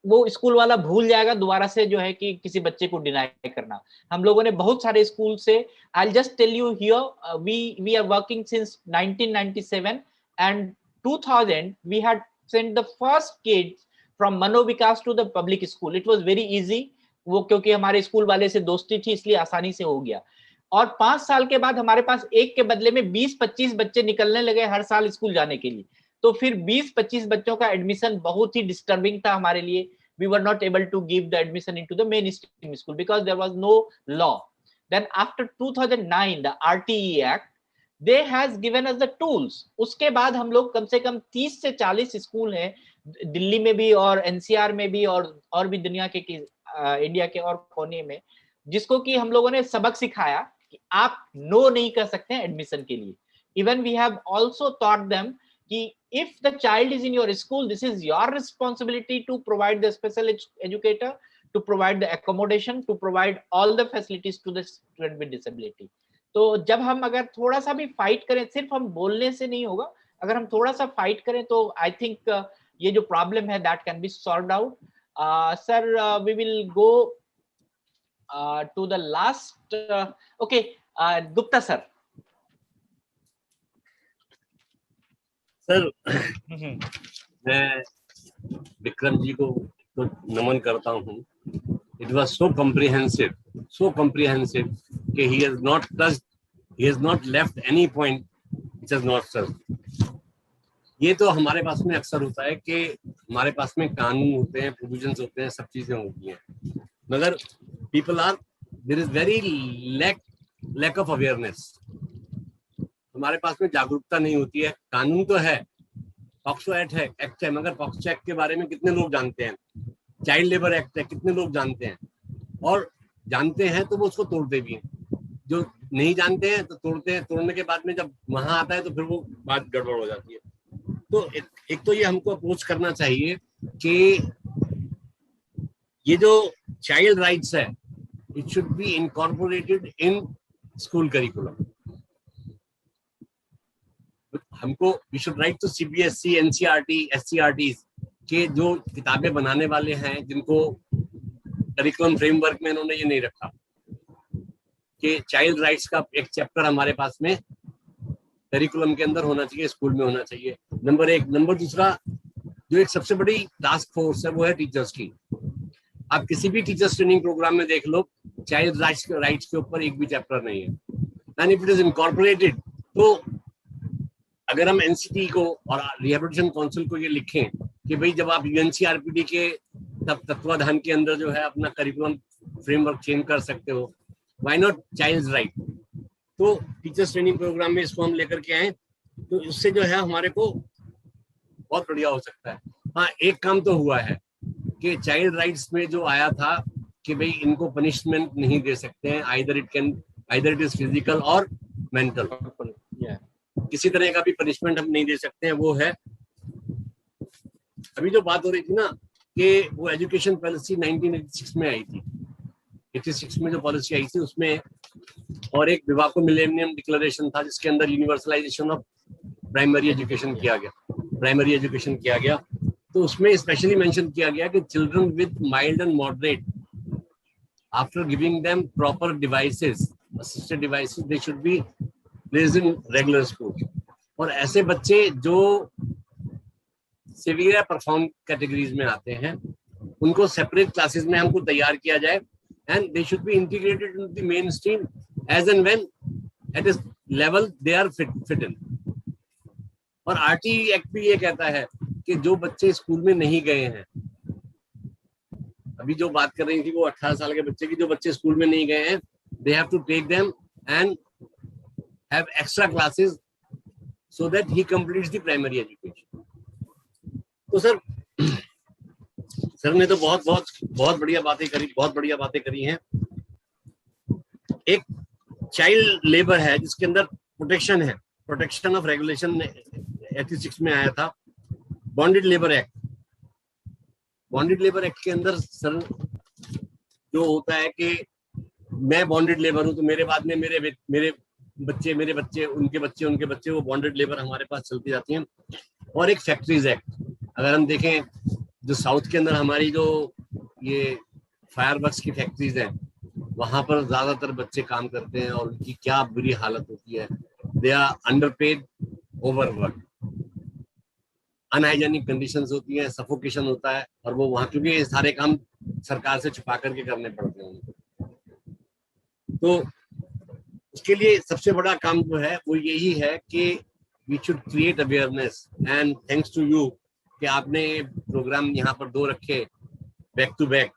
Speaker 2: वो school वाला भूल जाएगा दोबारा से जो है कि किसी बच्चे को डिनाई करना. हम लोगों ने बहुत सारे स्कूल से, I'll just tell you here, we are working since 1997 and 2000 we had sent the first kids from Mano Vikas to the public school. It was very easy. वो क्योंकि हमारे स्कूल वाले से दोस्ती थी इसलिए आसानी से हो गया. और 5 साल के बाद हमारे पास एक के बदले में 20-25 बच्चे निकलने लगे हर साल स्कूल जाने के लिए. तो फिर 20-25 बच्चों का एडमिशन बहुत ही डिस्टर्बिंग था हमारे लिए. We were not able to give the admission into the mainstream school because there was no law. Then after 2009, the RTE Act, they has given us the tools. उसके बाद हम लोग कम से कम 30 से 40 स्कूल हैं दिल्ली में भी और एनसीआर में भी और भी दुनिया के इंडिया के और कोने में, जिसको कि हम लोगों ने सबक सिखाया कि आप नो नहीं कर सकते हैं एडमिशन के लिए। Even we have also taught them कि if the child is in your school, this is your responsibility to provide the special educator, to provide the accommodation, to provide all the facilities to the student with disability. तो जब हम अगर थोड़ा सा भी fight करें, सिर्फ हम बोलने से नहीं होगा, अगर हम थोड़ा सा फाइट करें तो आई थिंक ये जो प्रॉब्लम है that can be solved out. Sir we will go to the last, okay Gupta sir.
Speaker 6: Sir मैं विक्रम जी को तो नमन करता हूँ। It was so comprehensive कि he has not left any point which has not served। ये तो हमारे पास में अक्सर होता है कि हमारे पास में कानून होते हैं, प्रोविजंस होते हैं, सब चीजें होती हैं, मगर there is very lack of awareness। हमारे पास में जागरूकता नहीं होती है। कानून तो है, पॉक्सो एक्ट है, मगर पॉक्सो एक्ट के बारे में कितने लोग जानते हैं? चाइल्ड लेबर एक्ट है, कितने लोग जानते हैं? और जानते हैं तो वो उसको तोड़ते भी हैं। जो नहीं जानते हैं तो तोड़ते हैं, तोड़ने के बाद में जब वहां आता है तो फिर वो बात गड़बड़ हो जाती है। तो एक तो ये हमको अप्रोच करना चाहिए कि ये जो चाइल्ड राइट्स है, it should be incorporated in school curriculum. हमको we should write to CBSE, NCERT, SCERT के जो किताबें बनाने वाले हैं, जिनको करिकुलम फ्रेमवर्क में इन्होंने ये नहीं रखा कि चाइल्ड राइट्स का एक चैप्टर हमारे पास में करिकुलम के अंदर होना चाहिए, स्कूल में होना चाहिए। नंबर एक। नंबर दूसरा, जो एक सबसे बड़ी टास्क फोर्स है वो है टीचर्स की। आप किसी भी टीचर्स ट्रेनिंग प्रोग्राम में देख लो, चाइल्ड राइट्स के ऊपर एक भी चैप्टर नहीं है। And if it is incorporated, तो अगर हम एनसीटी को और रिहैबिलिटेशन काउंसिल को ये लिखें कि भाई जब आप यूएनसीआरपीडी के तत्वाधान के अंदर जो है अपना करिकुलम फ्रेमवर्क चेंज कर सकते हो, व्हाई नॉट चाइल्ड राइट? तो टीचर्स ट्रेनिंग प्रोग्राम में इसको हम लेकर के आए तो इससे जो है हमारे को बहुत बढ़िया हो सकता है। हाँ, एक काम तो हुआ है कि चाइल्ड राइट्स में जो आया था कि भाई इनको पनिशमेंट नहीं दे सकते हैं, आइदर इट इज फिजिकल और मेंटल, किसी तरह का भी पनिशमेंट हम नहीं दे सकते हैं, वो है। अभी जो बात हो रही थी ना कि वो एजुकेशन पॉलिसी 1986 में आई थी, 86 में जो पॉलिसी आई थी उसमें, और एक विभाग को मिलेनियम डिक्लेरेशन था जिसके अंदर यूनिवर्सलाइजेशन ऑफ प्राइमरी एजुकेशन किया गया। तो उसमें स्पेशली मेंशन किया गया कि children with mild and moderate, after giving them proper devices, assisted devices, they should be placed in regular school. और ऐसे बच्चे जो सिवियर परफॉर्म कैटेगरीज में आते हैं उनको सेपरेट क्लासेस में हमको तैयार किया जाए, and they should be integrated in the mainstream as and when at इस level they are fit in. और आरटीई एक्ट भी ये कहता है कि जो बच्चे स्कूल में नहीं गए हैं, अभी जो बात कर रही थी वो 18 साल के बच्चे की, जो बच्चे स्कूल में नहीं गए हैं, they have to take them and have extra classes so that he completes the primary education। तो सर ने तो बहुत बढ़िया बातें करी हैं। एक चाइल्ड लेबर है जिसके अंदर प्रोटेक्शन ऑफ रेगुलेशन 86 में आया था। बॉन्डेड लेबर एक्ट के अंदर सर जो होता है कि मैं बॉन्डेड लेबर हूं तो मेरे बाद में मेरे बच्चे, उनके बच्चे, वो बॉन्डेड लेबर हमारे पास चलती जाती हैं। और एक फैक्ट्रीज एक्ट, अगर हम देखें जो साउथ के अंदर हमारी जो ये फायरवर्क्स की फैक्ट्रीज हैं, वहां पर ज्यादातर बच्चे काम करते हैं और उनकी क्या बुरी हालत होती है। They are underpaid, overwork, unhygienic conditions होती हैं, सफोकेशन होता है, और वो वहां, क्योंकि ये सारे काम सरकार से छुपा करके करने पड़ते हैं उनको। तो उसके लिए सबसे बड़ा काम जो है वो यही है कि we should create awareness. And thanks to you कि आपने प्रोग्राम यहाँ पर 2 रखे बैक टू बैक,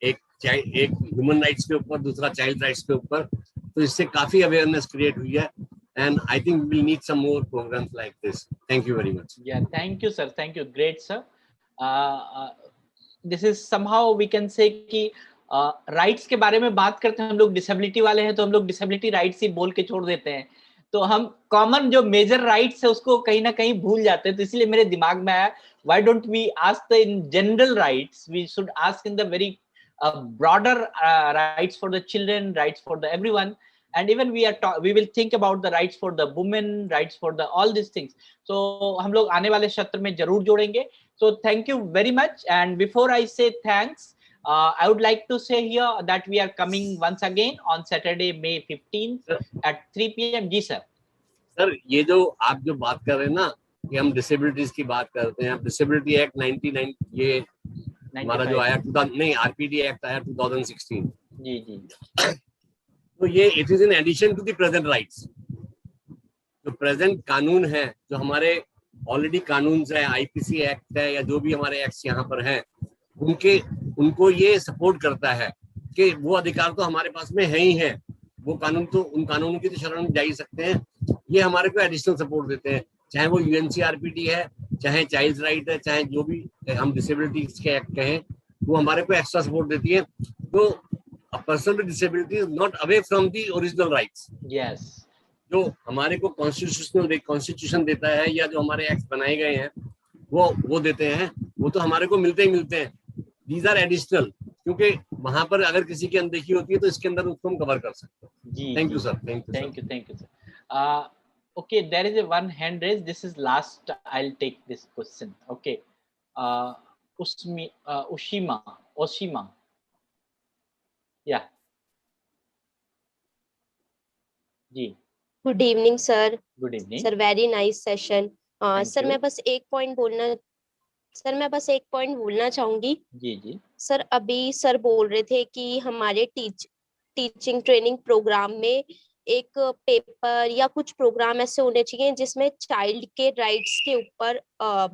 Speaker 6: एक ह्यूमन राइट्स के ऊपर, दूसरा चाइल्ड राइट्स के ऊपर। तो इससे काफी अवेयरनेस क्रिएट हुई है। and I think we'll need some more programs like this. Thank you very much.
Speaker 2: Yeah, thank you, sir. Thank you. Great, sir. This is somehow we can say कि rights के बारे में बात करते हैं, हम लोग डिसेबिलिटी वाले हैं तो हम लोग डिसेबिलिटी राइट्स ही बोल के छोड़ देते हैं, तो हम कॉमन जो मेजर राइट्स है उसको कहीं ना कहीं भूल जाते हैं. तो इसलिए मेरे दिमाग में आया, why don't we ask the in general rights, we should ask in the very broader rights for the children, rights for the everyone, and even we will think about the rights for the women, rights for the all these things. So हम लोग आने वाले सत्र में जरूर जोड़ेंगे. So thank you very much, and before I say thanks, I would like to say here that we are coming once again on Saturday, May 15th at 3 p.m. जी sir.
Speaker 6: Sir ये जो आप जो बात कर रहे हैं ना कि हम डिसेबिलिटीज की बात करते हैं, डिसेबिलिटी एक्ट 99 ये हमारा जो आया नहीं आरपीडी एक्ट आया 2016
Speaker 2: जी जी,
Speaker 6: तो ये it is in addition to the present rights. जो प्रेजेंट कानून है, जो हमारे ऑलरेडी कानून है, आईपीसी एक्ट है या जो भी हमारे एक्ट यहाँ पर हैं, उनको ये सपोर्ट करता है कि वो अधिकार तो हमारे पास में है ही है, वो कानून तो उन कानूनों की तो शरण में जा ही सकते हैं. ये हमारे को एडिशनल सपोर्ट देते हैं, चाहे वो यूएनसीआरपीटी है, चाहे चाइल्ड राइट है, चाहे जो भी हम डिसेबिलिटीज के एक्ट कहें, वो हमारे को एक्स्ट्रा सपोर्ट देती है. तो a person with disability is not away from the original rights.
Speaker 2: Yes,
Speaker 6: जो हमारे को कॉन्स्टिट्यूशन देता है या जो हमारे एक्ट बनाए गए हैं वो देते हैं, वो तो हमारे को मिलते ही मिलते हैं. दीज आर एडिशनल, क्योंकि वहां पर अगर किसी की अनदेखी होती है तो इसके अंदर उसको हम कवर कर सकते हैं.
Speaker 2: जी,
Speaker 6: thank you sir.
Speaker 2: Thank you sir. Okay, there is a one hand raised. This is last. I'll take this question. Okay, Oshima. Yeah. जी.
Speaker 10: Good evening sir.
Speaker 2: Good evening
Speaker 10: sir, very nice session. Sir मैं बस एक point बोलना चाहूंगी.
Speaker 2: जी जी.
Speaker 10: Sir अभी sir बोल रहे थे कि हमारे टीचिंग ट्रेनिंग प्रोग्राम में एक पेपर या कुछ प्रोग्राम ऐसे होने चाहिए जिसमें चाइल्ड के राइट्स के ऊपर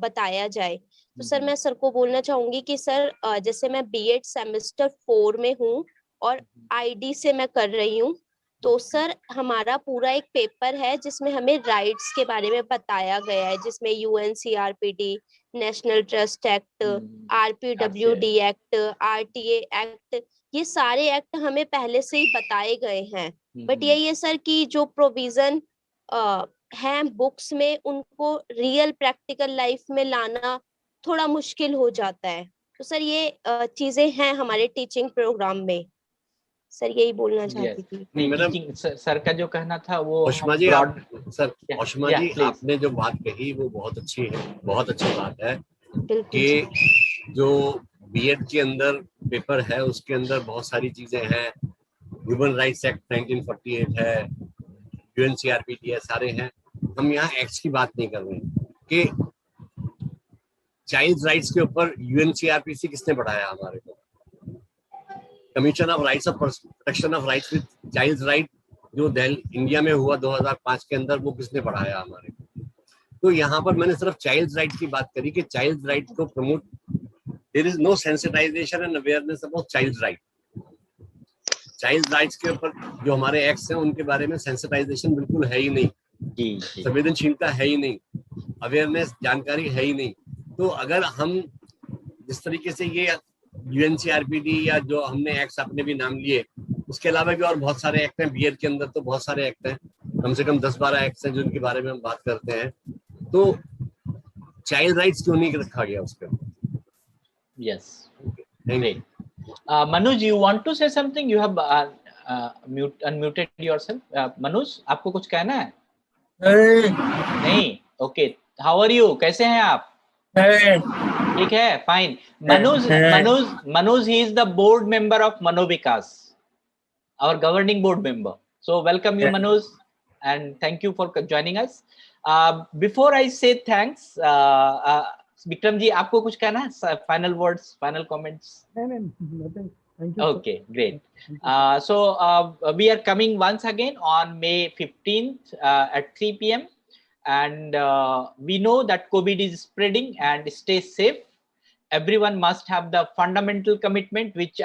Speaker 10: बताया जाए. तो सर मैं सर को बोलना चाहूंगी कि सर जैसे मैं बीएड सेमेस्टर 4 में हूँ और आईडी से मैं कर रही हूँ, तो सर हमारा पूरा एक पेपर है जिसमें हमें राइट्स के बारे में बताया गया है, जिसमें UNCRPD, national trust act, RPWD act, RTA act, ये सारे एक्ट हमें पहले से ही बताए गए हैं. बट यही है सर कि जो प्रोविजन है बुक्स में, उनको रियल प्रैक्टिकल लाइफ में लाना थोड़ा मुश्किल हो जाता है. तो सर ये चीजें हैं हमारे टीचिंग प्रोग्राम में. सर यही बोलना चाहती थी.
Speaker 2: नहीं, सर का जो कहना था वो
Speaker 6: ओशमा जी, ओशमा जी आपने जो बात कही वो बहुत अच्छी है, बहुत अच्छी बात है कि जो बीएड के अंदर पेपर है उसके अंदर बहुत सारी चीजें हैं. ह्यूमन राइट्स एक्ट 1948 है, यूएनसीआरपीटी है, सारे हैं. हम यहाँ एक्ट्स की बात नहीं कर रहे हैं कि चाइल्ड राइट्स के ऊपर यूएनसीआरपीसी किसने बढ़ाया हमारे को. Commission of rights of protection of rights with child right जो इंडिया में हुआ 2005 के अंदर, वो किसने बढ़ाया हमारे को. तो यहाँ पर मैंने सिर्फ चाइल्ड राइट की बात करी कि चाइल्ड राइट को promote, there is no sensitisation and awareness about child right. Child rights के ऊपर जो हमारे एक्ट्स हैं उनके बारे में सेंसिटाइजेशन बिल्कुल है ही नहीं, संवेदनशीलता है ही नहीं, अवेयरनेस जानकारी है ही नहीं. तो अगर हम जिस तरीके से ये यूएनसीआरपीडी या जो हमने एक्ट्स अपने भी नाम लिए, उसके अलावा भी और बहुत सारे एक्ट हैं बीएड के अंदर, तो बहुत सारे एक्ट हैं, कम से कम 10-12 एक्ट्स हैं जिनके बारे में हम बात करते हैं. तो चाइल्ड राइट्स क्यों नहीं रखा गया उसके ऊपर.
Speaker 2: Yes, great. Manoj, you want to say something? You have unmuted yourself. Manoj, आपको कुछ कहना है? नहीं. Okay. How are you? कैसे हैं आप? ठीक है, fine. Manoj, he is the board member of Manovikas, our governing board member. So welcome you, Manoj, and thank you for joining us. Before I say thanks, Vikram ji आपको कुछ कहना है? Final words, final comments?
Speaker 3: Nothing. Thank you.
Speaker 2: Okay, great. So we are coming once again on May 15th at 3 p.m. and we know that COVID is spreading, and stay safe. Everyone must have the fundamental commitment which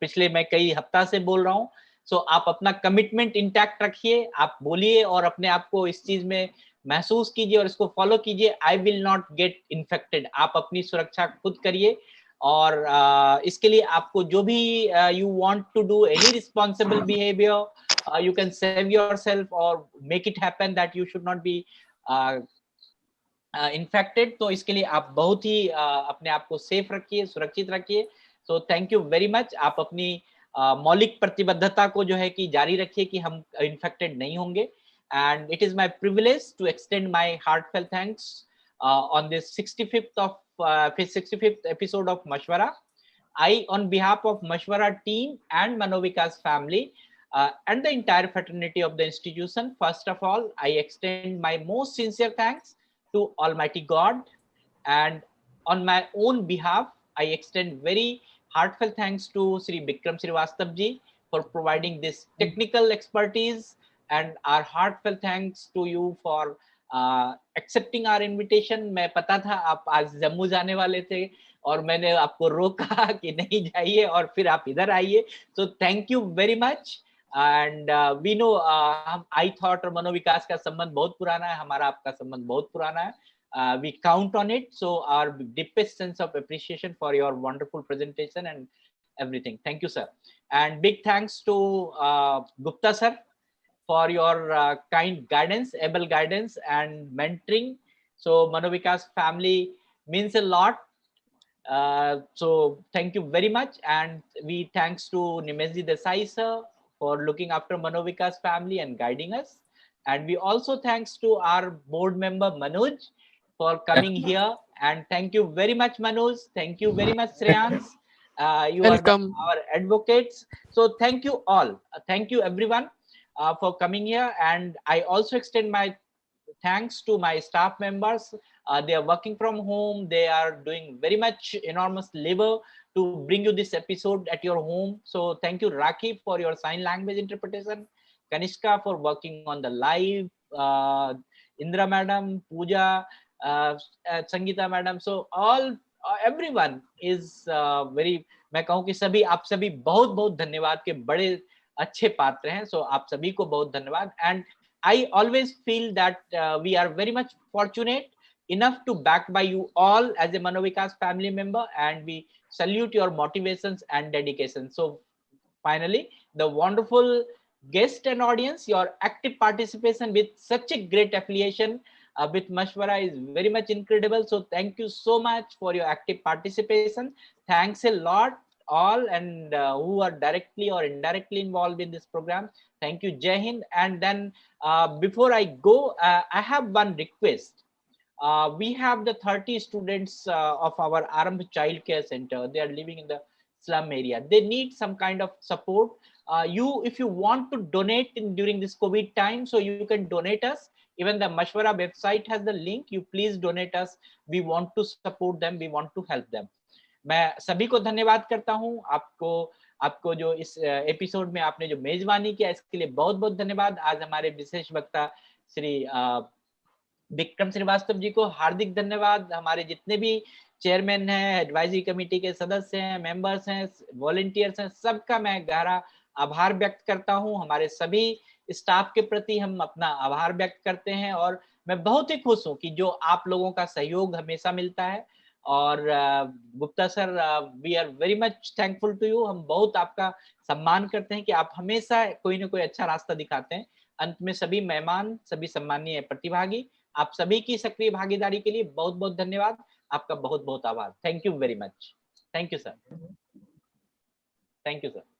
Speaker 2: पिछले मैं कई हफ्ता से बोल रहा हूँ. सो आप अपना कमिटमेंट इंटैक्ट रखिए, आप बोलिए और अपने आप को इस चीज में महसूस कीजिए और इसको फॉलो कीजिए। I will not get infected. आप अपनी सुरक्षा खुद करिए और इसके लिए आपको जो भी you want to do any responsible behaviour, you can save yourself और make it happen that you should not be infected. तो इसके लिए आप बहुत ही अपने आप को सेफ रखिए, सुरक्षित रखिए। So thank you very much. आप अपनी मौलिक प्रतिबद्धता को जो है कि जारी रखिए कि हम इन्फेक्टेड नहीं होंगे। And it is my privilege to extend my heartfelt thanks on this 65th episode of Mashwara. I, on behalf of Mashwara team and Manovika's family and the entire fraternity of the institution, first of all, I extend my most sincere thanks to Almighty God. And on my own behalf, I extend very heartfelt thanks to Sri Bikram Srivastava ji for providing this technical expertise. And our heartfelt thanks to you for accepting our invitation. मैं पता था आप आज जम्मू जाने वाले थे और मैंने आपको रोका कि नहीं जाइए और फिर आप इधर आइए। So thank you very much. And we know I thought और मनोविकास का संबंध बहुत पुराना है, हमारा आपका संबंध बहुत पुराना है। We count on it. So our deepest sense of appreciation for your wonderful presentation and everything. Thank you, sir. And big thanks to Gupta sir for your kind guidance, able guidance and mentoring. So Manovika's family means a lot. So thank you very much. And we thanks to Nimezji Desai sir for looking after Manovika's family and guiding us. And we also thanks to our board member Manoj for coming here. And thank you very much, Manoj. Thank you very much, Shreyans. You
Speaker 9: Welcome.
Speaker 2: are our advocates. So thank you all. Thank you everyone. For coming here, and I also extend my thanks to my staff members. They are working from home. They are doing very much enormous labor to bring you this episode at your home. So thank you, Rakhi, for your sign language interpretation, Kanishka for working on the live, Indra madam, Pooja, Sangeeta madam. So all everyone is very, मैं कहूँ कि सभी आप सभी बहुत बहुत धन्यवाद के बड़े अच्छे पात्र हैं। सो आप सभी को बहुत धन्यवाद। And I always feel that we are very much fortunate enough to backed by you all as a Manovika's family member, and we salute your motivations and dedication. So finally, the wonderful guest and audience, your active participation with such a great affiliation with Mashwara is very much incredible. So thank you so much for your active participation. Thanks a lot all, and who are directly or indirectly involved in this program. Thank you, Jai Hind. And then before I go, I have one request. We have the 30 students of our Arambh Child Care Center. They are living in the slum area. They need some kind of support. If you want to donate during this COVID time, so you can donate us. Even the Mashwara website has the link. You please donate us. We want to support them. We want to help them. मैं सभी को धन्यवाद करता हूँ। आपको जो इस episode में आपने जो मेजबानी किया, इसके लिए बहुत बहुत धन्यवाद। आज हमारे विशेष वक्ता श्री विक्रम श्रीवास्तव जी को हार्दिक धन्यवाद। हमारे जितने भी चेयरमैन हैं, एडवाइजरी कमेटी के सदस्य हैं, मेंबर्स हैं, वॉलंटियर्स हैं, सबका मैं गहरा आभार व्यक्त करता हूं। हमारे सभी स्टाफ के प्रति हम अपना आभार व्यक्त करते हैं और मैं बहुत ही खुश हूं कि जो आप लोगों का सहयोग हमेशा मिलता है। और Gupta sir, we are very much thankful to you. हम बहुत आपका सम्मान करते हैं कि आप हमेशा कोई ना कोई अच्छा रास्ता दिखाते हैं। अंत में सभी मेहमान, सभी सम्मानीय प्रतिभागी, आप सभी की सक्रिय भागीदारी के लिए बहुत बहुत धन्यवाद। आपका बहुत बहुत आभार। Thank you very much. Thank you sir. Thank you sir.